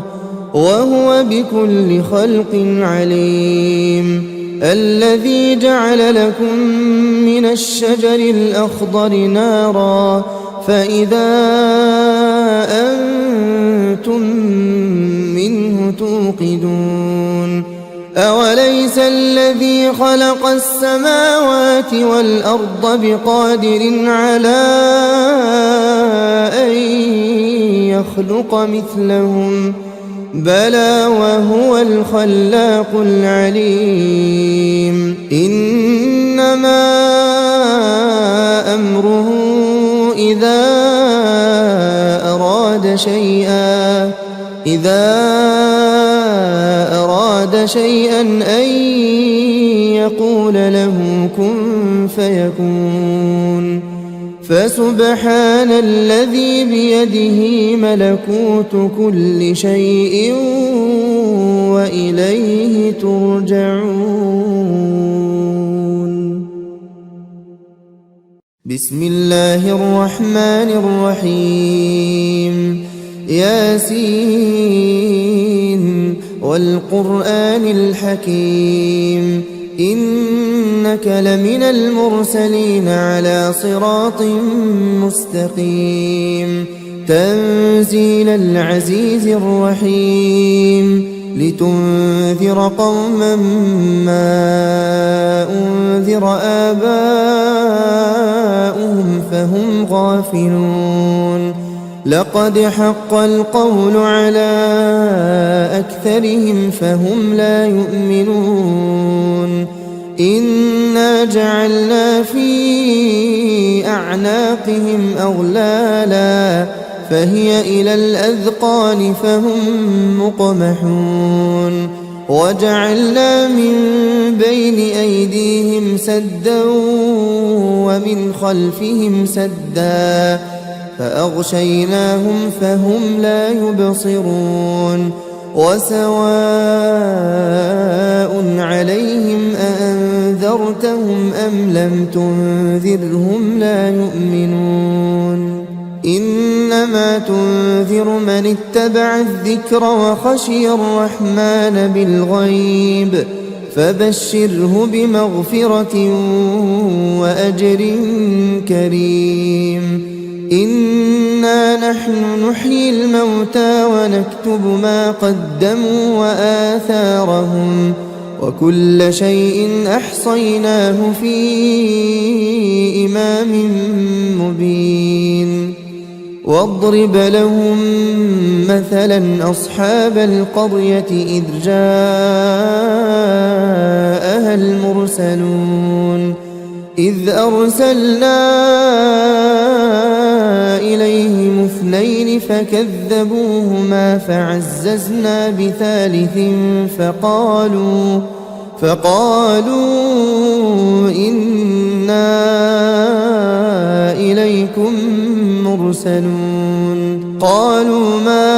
وهو بكل خلق عليم الذي جعل لكم من الشجر الأخضر نارا فإذا أنتم منه توقدون أوليس الذي خلق السماوات والأرض بقادر على أن يخلق مثلهم بلى وهو الخلاق العليم إنما أمره إذا أراد شيئا أن يقول له كن فيكون فسبحان الذي بيده ملكوت كل شيء وإليه ترجعون. بسم الله الرحمن الرحيم ياسين والقرآن الحكيم إنك لمن المرسلين على صراط مستقيم تنزيل العزيز الرحيم لتنذر قوما ما أنذر آباؤهم فهم غافلون لقد حق القول على أكثرهم فهم لا يؤمنون إنا جعلنا في أعناقهم أغلالا فهي إلى الأذقان فهم مقمحون وجعلنا من بين أيديهم سدا ومن خلفهم سدا فأغشيناهم فهم لا يبصرون وسواء عليهم أأنذرتهم أم لم تنذرهم لا يؤمنون إنما تنذر من اتبع الذكر وخشي الرحمن بالغيب فبشره بمغفرة وأجر كريم إنا نحن نحيي الموتى ونكتب ما قدموا وآثارهم وكل شيء أحصيناه في إمام مبين واضرب لهم مثلا أصحاب القرية إذ جاءها المرسلون إذ أرسلنا إليهم اثنين فكذبوهما فعززنا بثالث فقالوا إنا إليكم مرسلون قالوا ما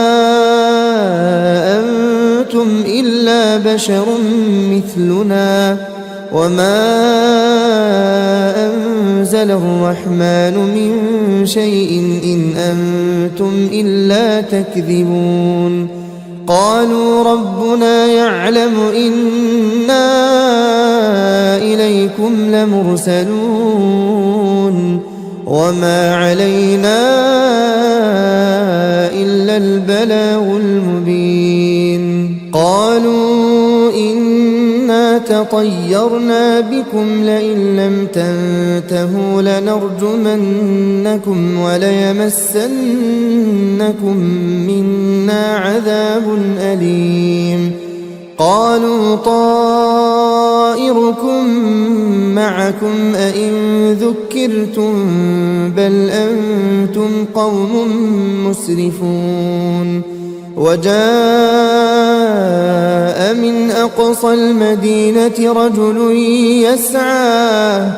أنتم إلا بشر مثلنا وما أنزل الرحمن من شيء إن أنتم إلا تكذبون قالوا ربنا يعلم إنا إليكم لمرسلون وما علينا إلا البلاغ المبين قالوا إنا تطيرنا بكم لئن لم تنتهوا لنرجمنكم وليمسنكم منا عذاب أليم قالوا طائركم معكم أئن ذكرتم بل أنتم قوم مسرفون وجاء من أقصى المدينة رجل يسعى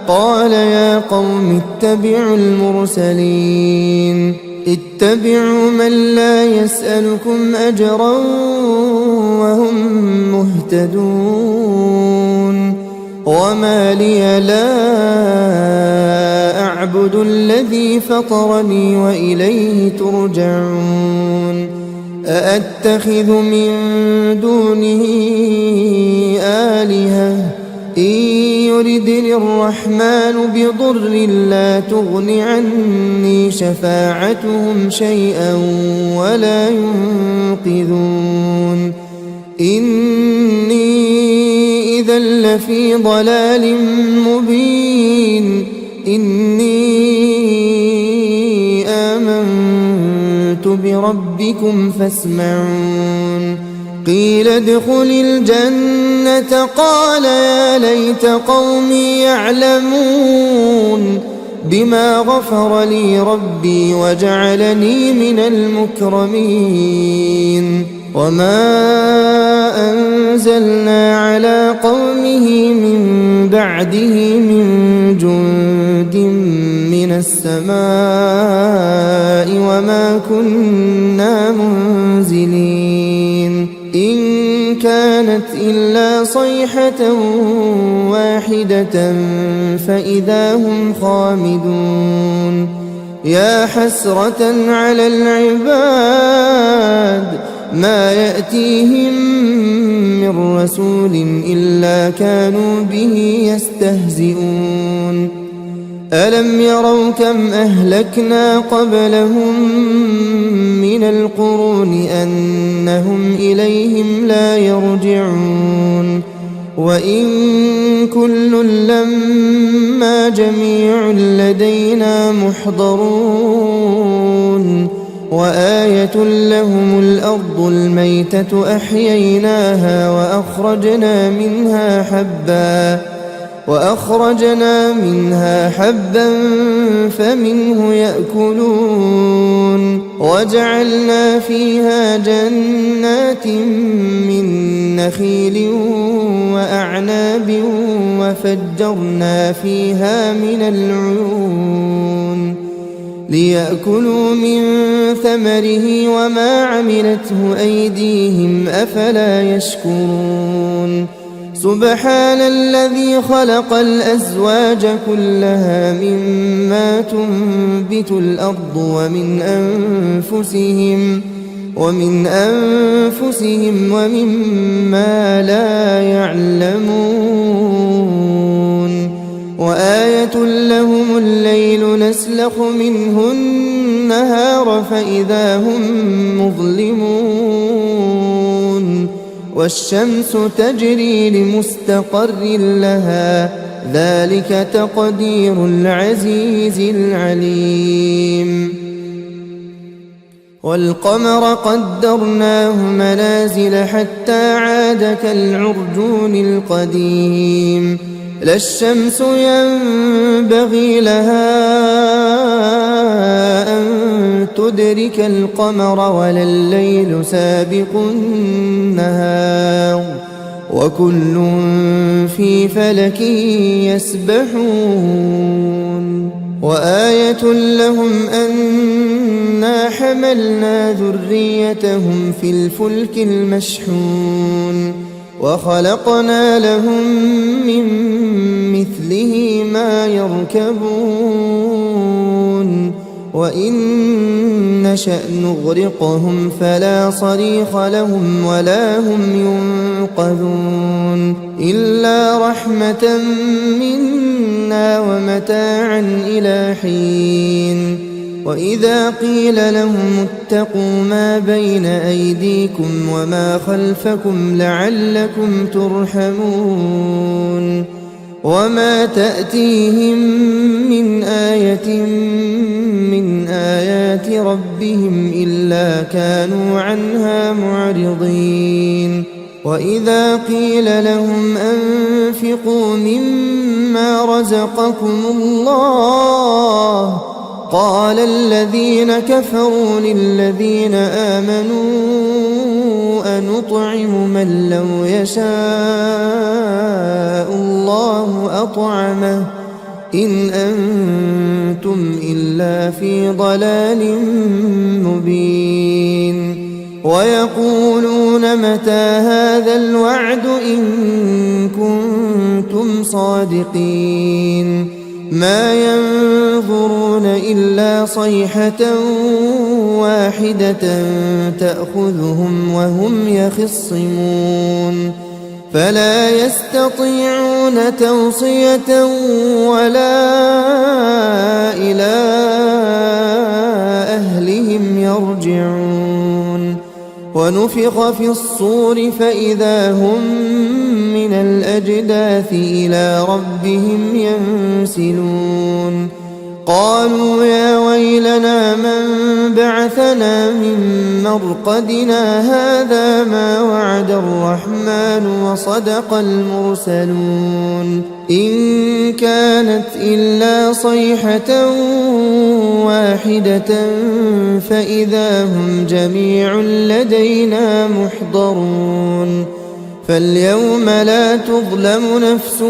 قال يا قوم اتبعوا المرسلين اتبعوا من لا يسألكم أجرا وهم مهتدون وما لي لا أعبد الذي فطرني وإليه ترجعون أأتخذ من دونه آلهة إن يردني الرحمن بضر لا تغن عني شفاعتهم شيئا ولا ينقذون إني إذا لفي ضلال مبين إني آمنت بربكم فاسمعون قيل ادخل الجنة قال يا ليت قومي يعلمون بما غفر لي ربي وجعلني من المكرمين وما أنزلنا على قومه من بعده من جند من السماء وما كنا منزلين إن كانت إلا صيحة واحدة فإذا هم خامدون يا حسرة على العباد ما يأتيهم من رسول إلا كانوا به يستهزئون ألم يروا كم أهلكنا قبلهم من القرون أنهم إليهم لا يرجعون وإن كل لما جميع لدينا محضرون وآية لهم الأرض الميتة أحييناها وأخرجنا منها حبا فمنه يأكلون وجعلنا فيها جنات من نخيل وأعناب وفجرنا فيها من العيون ليأكلوا من ثمره وما عملته أيديهم أفلا يشكرون سبحان الذي خلق الأزواج كلها مما تنبت الأرض ومن أنفسهم ومما لا يعلمون وآية لهم الليل نسلخ منه النهار فإذا هم مظلمون والشمس تجري لمستقر لها ذلك تقدير العزيز العليم والقمر قدرناه منازل حتى عاد كالعرجون القديم لا الشمس ينبغي لها أن تدرك القمر ولا الليل سابق النهار وكل في فلك يسبحون وآية لهم أنا حملنا ذريتهم في الفلك المشحون وخلقنا لهم من مثله ما يركبون وإن نشأ نغرقهم فلا صريخ لهم ولا هم ينقذون إلا رحمة منا ومتاعا إلى حين وإذا قيل لهم اتقوا ما بين أيديكم وما خلفكم لعلكم ترحمون وما تأتيهم من آية من آيات ربهم إلا كانوا عنها معرضين وإذا قيل لهم أنفقوا مما رزقكم الله قال الذين كفروا للذين آمنوا أنطعم من لو يشاء الله أطعمه إن أنتم إلا في ضلال مبين ويقولون متى هذا الوعد إن كنتم صادقين ما ينظرون إلا صيحة واحدة تأخذهم وهم يخصمون فلا يستطيعون توصية ولا إلى أهلهم يرجعون. ونفخ في الصور فإذا هم من الأجداث إلى ربهم ينسلون. قالوا يا ويلنا من بعثنا من مرقدنا هذا ما وعد الرحمن وصدق المرسلون. إن كانت إلا صيحة واحدة فإذا هم جميع لدينا محضرون. فاليوم لا تظلم نفس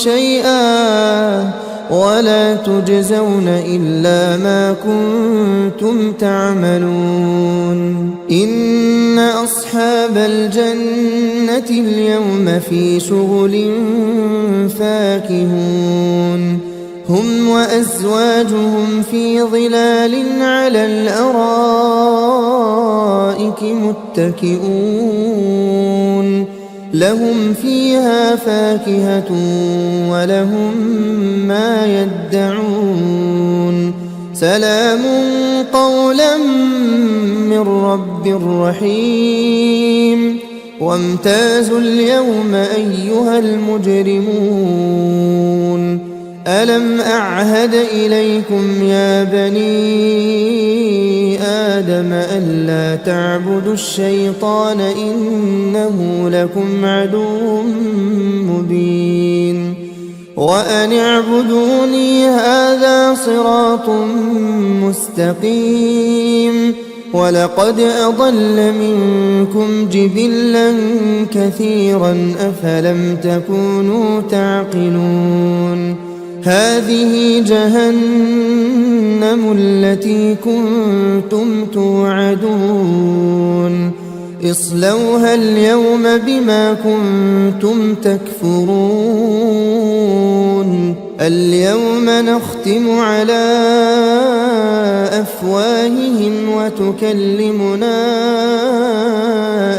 شيئا ولا تجزون إلا ما كنتم تعملون. إن أصحاب الجنة اليوم في شغل فاكهون. هم وأزواجهم في ظلال على الأرائك متكئون. لهم فيها فاكهة ولهم ما يدعون. سلام قولا من رب رحيم. وامتازوا اليوم أيها المجرمون. ألم أعهد إليكم يا بني آدم ألا تعبدوا الشيطان إنه لكم عدو مبين. وأن اعبدوني هذا صراط مستقيم. ولقد أضل منكم جبلا كثيرا أفلم تكونوا تعقلون. هذه جهنم التي كنتم توعدون. اصلوها اليوم بما كنتم تكفرون. اليوم نختم على أفواههم وتكلمنا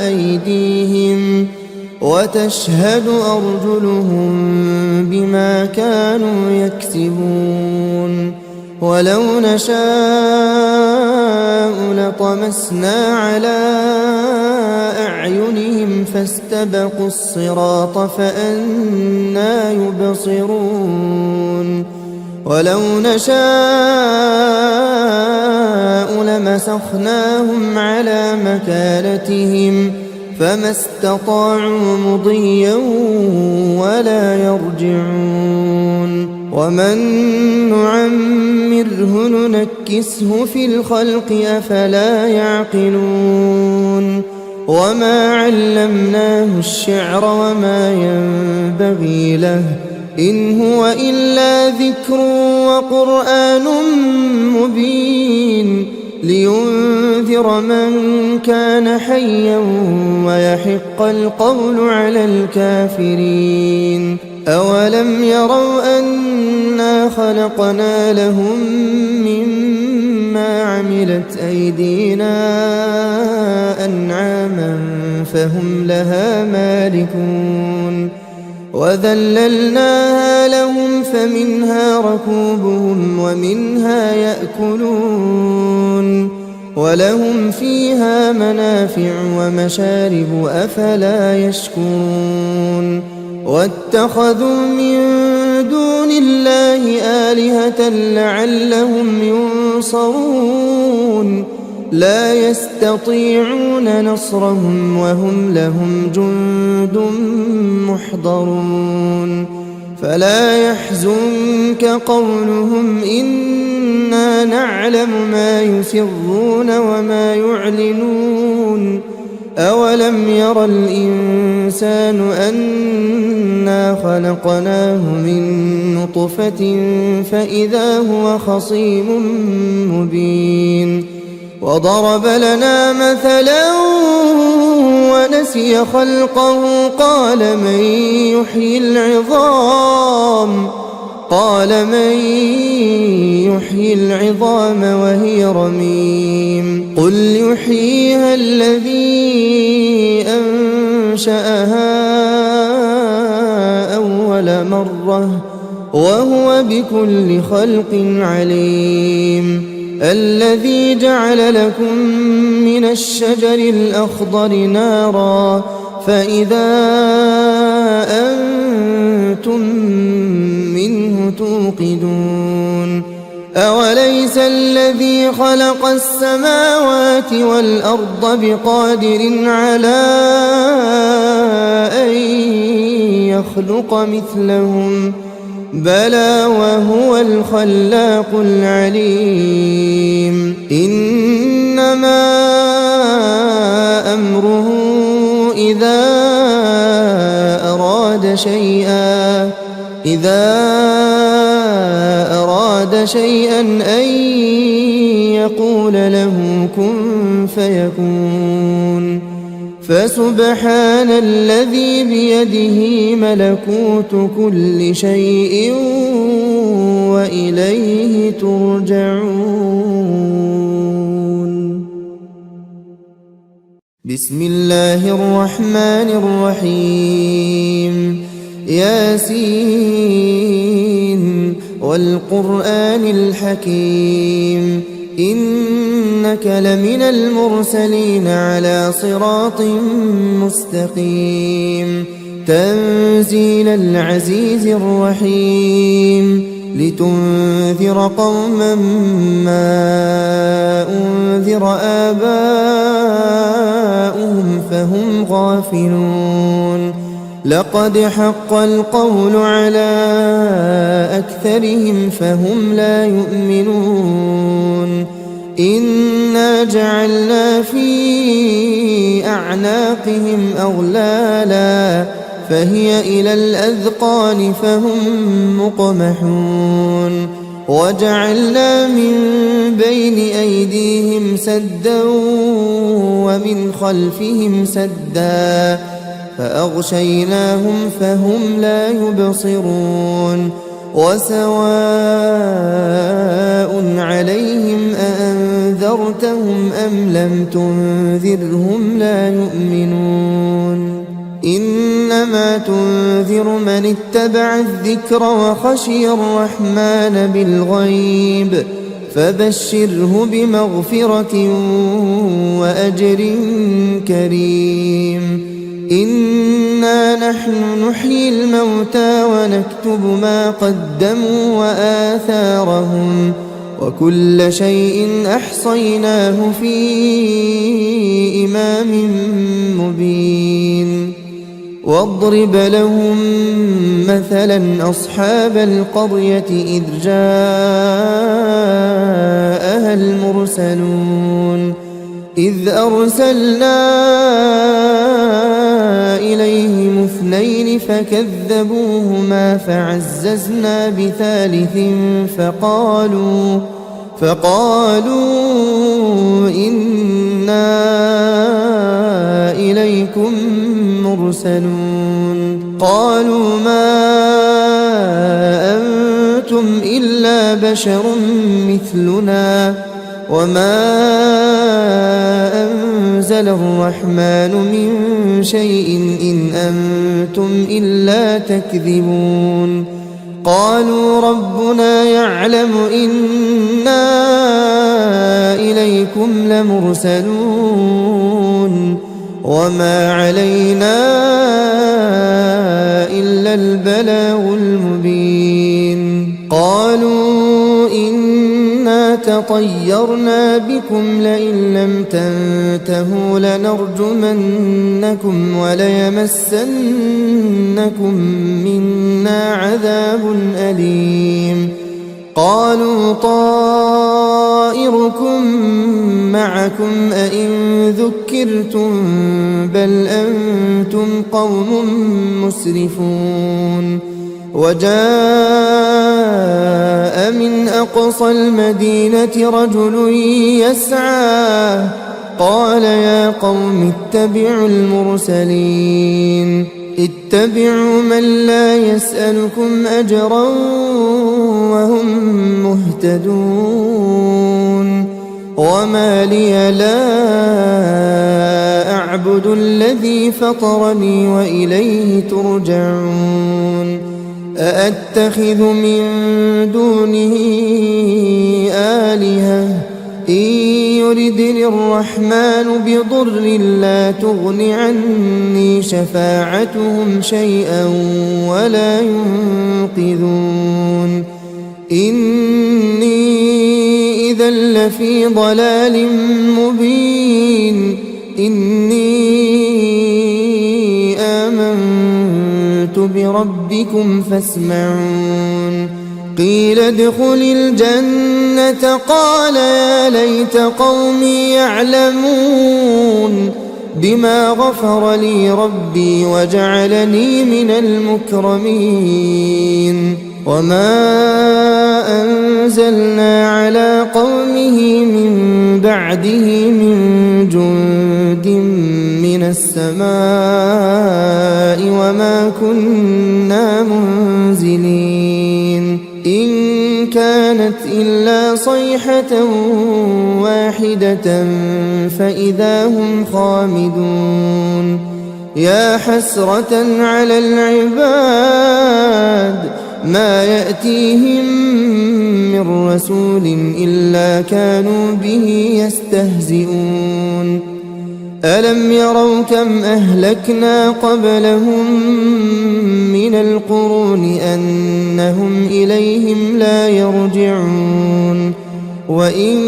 أيديهم وتشهد أرجلهم بما كانوا يكسبون. ولو نشاء لطمسنا على أعينهم فاستبقوا الصراط فأنى يبصرون. ولو نشاء لمسخناهم على مكانتهم فما استطاعوا مضيا ولا يرجعون. ومن نعمره ننكسه في الخلق أفلا يعقلون. وما علمناه الشعر وما ينبغي له إن هو إلا ذكر وقرآن مبين. لينذر من كان حيا ويحق القول على الكافرين. أولم يروا أنا خلقنا لهم مما عملت أيدينا أنعاما فهم لها مالكون. وذللناها لهم فمنها ركوبهم ومنها يأكلون. ولهم فيها منافع ومشارب أفلا يشكرون. واتخذوا من دون الله آلهة لعلهم ينصرون. لا يستطيعون نصرهم وهم لهم جند محضرون. فلا يحزنك قولهم إنا نعلم ما يسرون وما يعلنون. أولم ير الإنسان أنا خلقناه من نطفة فإذا هو خصيم مبين. وضرب لنا مثلا ونسي خلقه قال من يحيي العظام وهي رميم. قل يحييها الذي أنشأها أول مرة وهو بكل خلق عليم. الذي جعل لكم من الشجر الأخضر نارا فإذا أنتم منه توقدون. أوليس الذي خلق السماوات والأرض بقادر على أن يخلق مثلهم بلى وهو الخلاق العليم. إنما أمره إذا أراد شيئا أن يقول له كن فيكون. فسبحان الذي بيده ملكوت كل شيء وإليه ترجعون. بسم الله الرحمن الرحيم. ياسين والقرآن الحكيم إنك لمن المرسلين على صراط مستقيم. تنزيل العزيز الرحيم لتنذر قوما ما أنذر آباؤهم فهم غافلون. لقد حق القول على أكثرهم فهم لا يؤمنون. إنا جعلنا في أعناقهم أغلالا فهي إلى الأذقان فهم مقمحون. وجعلنا من بين أيديهم سدا ومن خلفهم سدا فأغشيناهم فهم لا يبصرون. وسواء عليهم أأنذرتهم أم لم تنذرهم لا يؤمنون. إنما تنذر من اتبع الذكر وخشي الرحمن بالغيب فبشره بمغفرة وأجر كريم. إنا نحن نحيي الموتى ونكتب ما قدموا وآثارهم وكل شيء أحصيناه في إمام مبين. واضرب لهم مثلا أصحاب القرية إذ جاءها المرسلون إذ أرسلنا إليهم اثنين فكذبوهما فعززنا بثالث فقالوا إنا إليكم مرسلون. قالوا ما أنتم إلا بشر مثلنا وما أنزل الرحمن من شيء إن أنتم إلا تكذبون. قالوا ربنا يعلم إنا إليكم لمرسلون وما علينا إلا البلاغ المبين. قالوا إنا تطيرنا بكم لئن لم تنتهوا لنرجمنكم وليمسنكم منا عذاب أليم. قالوا طائركم معكم أئن ذكرتم بل أنتم قوم مسرفون. وجاء من أقصى المدينة رجل يسعى قال يا قوم اتبعوا المرسلين اتبعوا من لا يسألكم أجرا وهم مهتدون. وما لي لا أعبد الذي فطرني وإليه ترجعون. أأتخذ من دونه آلهة إن يردني الرحمن بضر لا تغن عني شفاعتهم شيئا ولا ينقذون إني إذا لفي ضلال مبين إني آمنت بربكم فاسمعون قيل ادخل الجنة قال يا ليت قومي يعلمون بما غفر لي ربي وجعلني من المكرمين وما أنزلنا على قومه من بعده من جند من السماء وما كنا منزلين إن كانت إلا صيحة واحدة فإذا هم خامدون يا حسرة على العباد ما يأتيهم من رسول إلا كانوا به يستهزئون ألم يروا كم أهلكنا قبلهم من القرون أنهم إليهم لا يرجعون وإن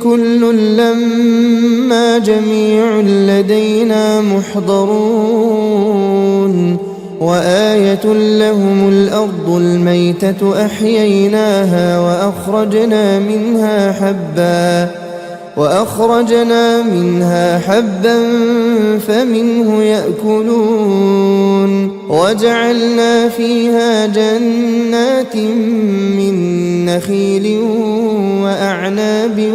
كل لما جميع لدينا محضرون وآية لهم الأرض الميتة أحييناها وأخرجنا منها حبا فمنه يأكلون وجعلنا فيها جنات من نخيل وأعناب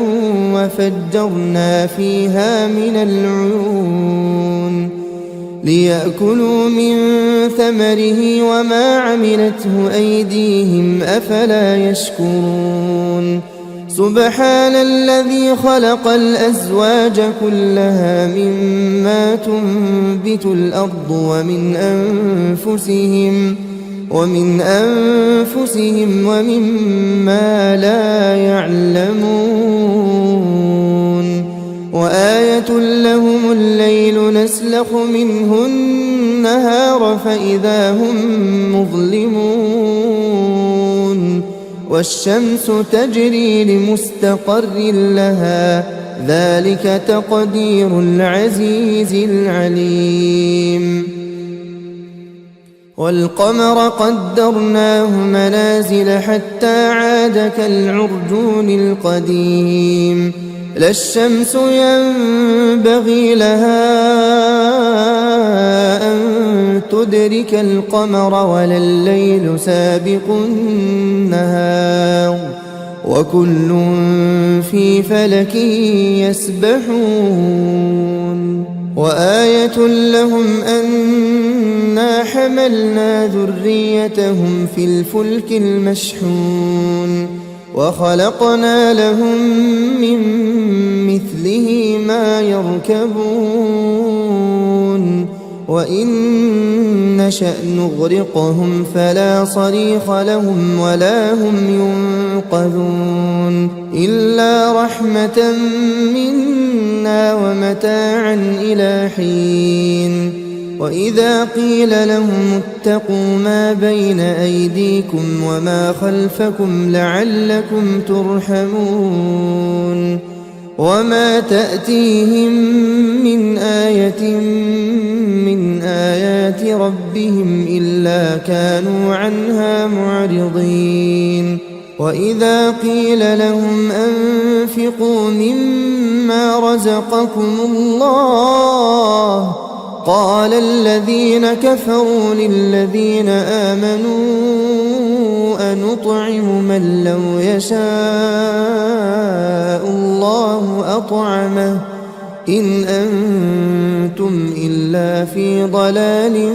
وفجرنا فيها من العيون ليأكلوا من ثمره وما عملته أيديهم أفلا يشكرون سبحان الذي خلق الأزواج كلها مما تنبت الأرض ومن أنفسهم ومما لا يعلمون وآية لهم الليل نسلخ منه النهار فإذا هم مظلمون والشمس تجري لمستقر لها ذلك تقدير العزيز العليم والقمر قدرناه منازل حتى عاد كالعرجون القديم لا الشمس ينبغي لها أن تدرك القمر ولا الليل سابق النهار وكل في فلك يسبحون وآية لهم أنا حملنا ذريتهم في الفلك المشحون وخلقنا لهم من مثله ما يركبون وإن نشأ نغرقهم فلا صريخ لهم ولا هم ينقذون إلا رحمة منا ومتاعا إلى حين وإذا قيل لهم اتقوا ما بين أيديكم وما خلفكم لعلكم ترحمون وما تأتيهم من آية من آيات ربهم إلا كانوا عنها معرضين وإذا قيل لهم أنفقوا مما رزقكم الله قال الذين كفروا للذين آمنوا أنطعم من لو يشاء الله أطعمه إن أنتم إلا في ضلال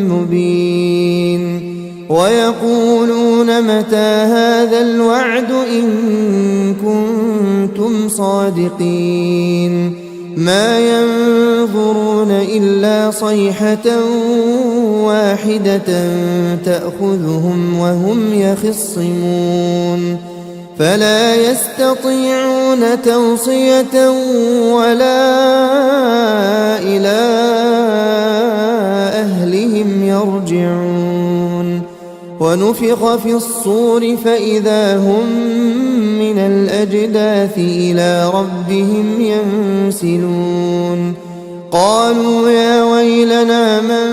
مبين ويقولون متى هذا الوعد إن كنتم صادقين ما ينظرون إلا صيحة واحدة تأخذهم وهم يخصمون فلا يستطيعون توصية ولا إلى أهلهم يرجعون ونفخ في الصور فإذا هم من الأجداث إلى ربهم ينسلون قالوا يا ويلنا من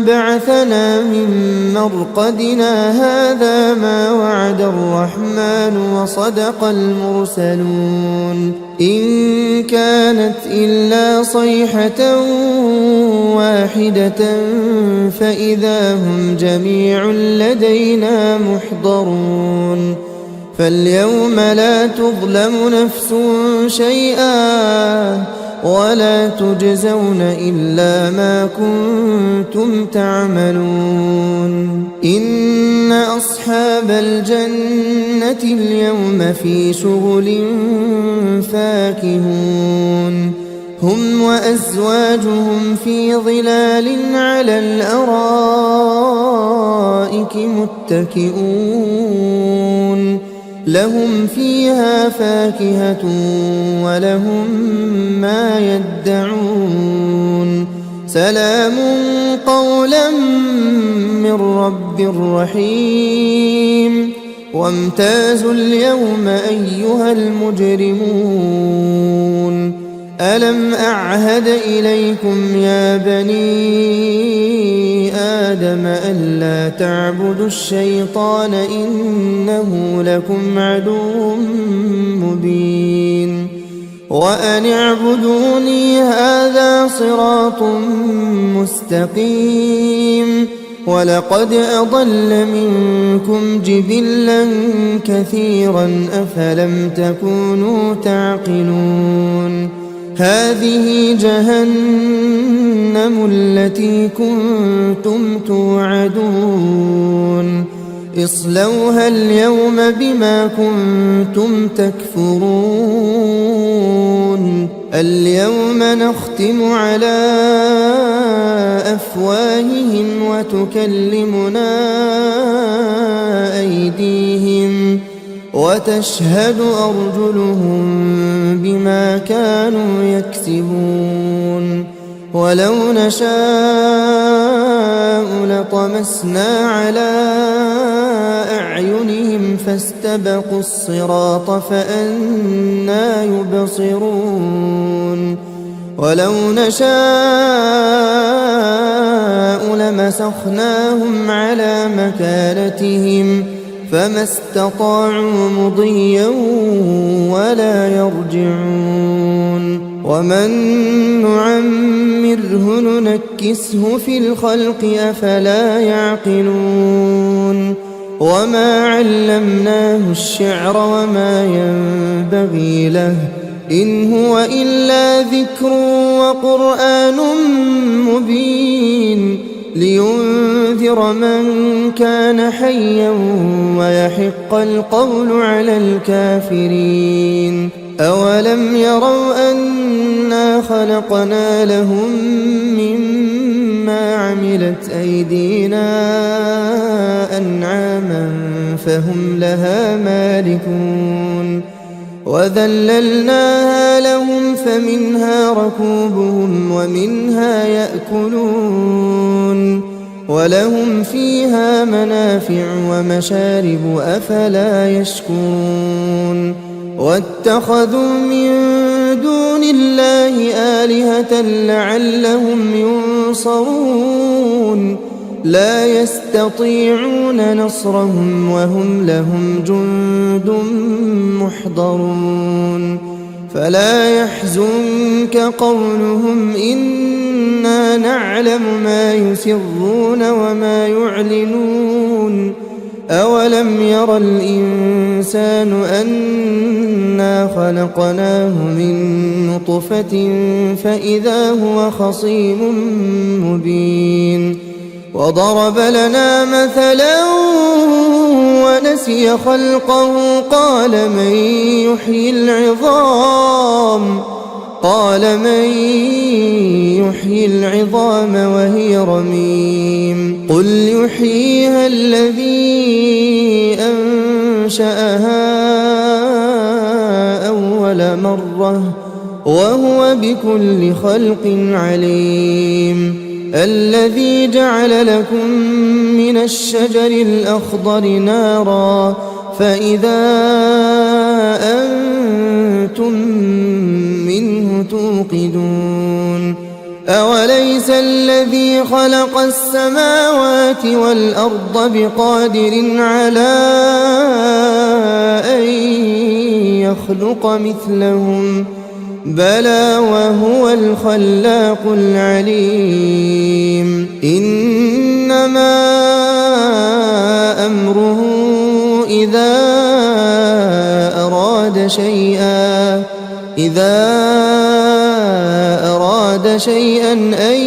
بعثنا من مرقدنا هذا ما وعد الرحمن وصدق المرسلون إن كانت إلا صيحة واحدة فإذا هم جميع لدينا محضرون فاليوم لا تظلم نفس شيئا ولا تجزون إلا ما كنتم تعملون إن أصحاب الجنة اليوم في شغل فاكهون هم وأزواجهم في ظلال على الأرائك متكئون لهم فيها فاكهة ولهم ما يدعون سلام قولا من رب رحيم وامتازوا اليوم أيها المجرمون ألم أعهد إليكم يا بني آدم ألا تعبدوا الشيطان إنه لكم عدو مبين وأن اعبدوني هذا صراط مستقيم ولقد أضل منكم جبلا كثيرا أفلم تكونوا تعقلون هذه جهنم التي كنتم توعدون اصلوها اليوم بما كنتم تكفرون اليوم نختم على أفواههم وتكلمنا أيديهم وتشهد أرجلهم بما كانوا يكسبون ولو نشاء لطمسنا على أعينهم فاستبقوا الصراط فأنى يبصرون ولو نشاء لمسخناهم على مكانتهم فما استطاعوا مضيا ولا يرجعون ومن نعمره ننكسه في الخلق أفلا يعقلون وما علمناه الشعر وما ينبغي له إن هو إلا ذكر وقرآن مبين لينذر من كان حيا ويحق القول على الكافرين أولم يروا أنا خلقنا لهم مما عملت أيدينا أنعاما فهم لها مالكون وذللناها لهم فمنها ركوبهم ومنها يأكلون ولهم فيها منافع ومشارب أفلا يشكرون واتخذوا من دون الله آلهة لعلهم ينصرون لا يستطيعون نصرهم وهم لهم جند محضرون فلا يحزنك قولهم إنا نعلم ما يسرون وما يعلنون أولم ير الإنسان أنا خلقناه من نطفة فإذا هو خصيم مبين وضرب لنا مثلا ونسي خلقه قال من يحيي العظام قال من يحيي العظام وهي رميم قل يحييها الذي أنشأها أول مرة وهو بكل خلق عليم الذي جعل لكم من الشجر الأخضر نارا فإذا أنتم منه توقدون أوليس الذي خلق السماوات والأرض بقادر على أن يخلق مثلهم بلى وهو الخلاق العليم إنما أمره إذا أراد شيئا أن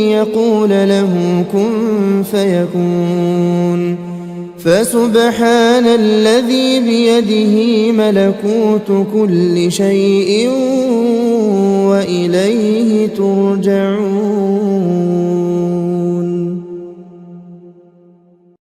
يقول له كن فيكون فسبحان الذي بيده ملكوت كل شيء وإليه ترجعون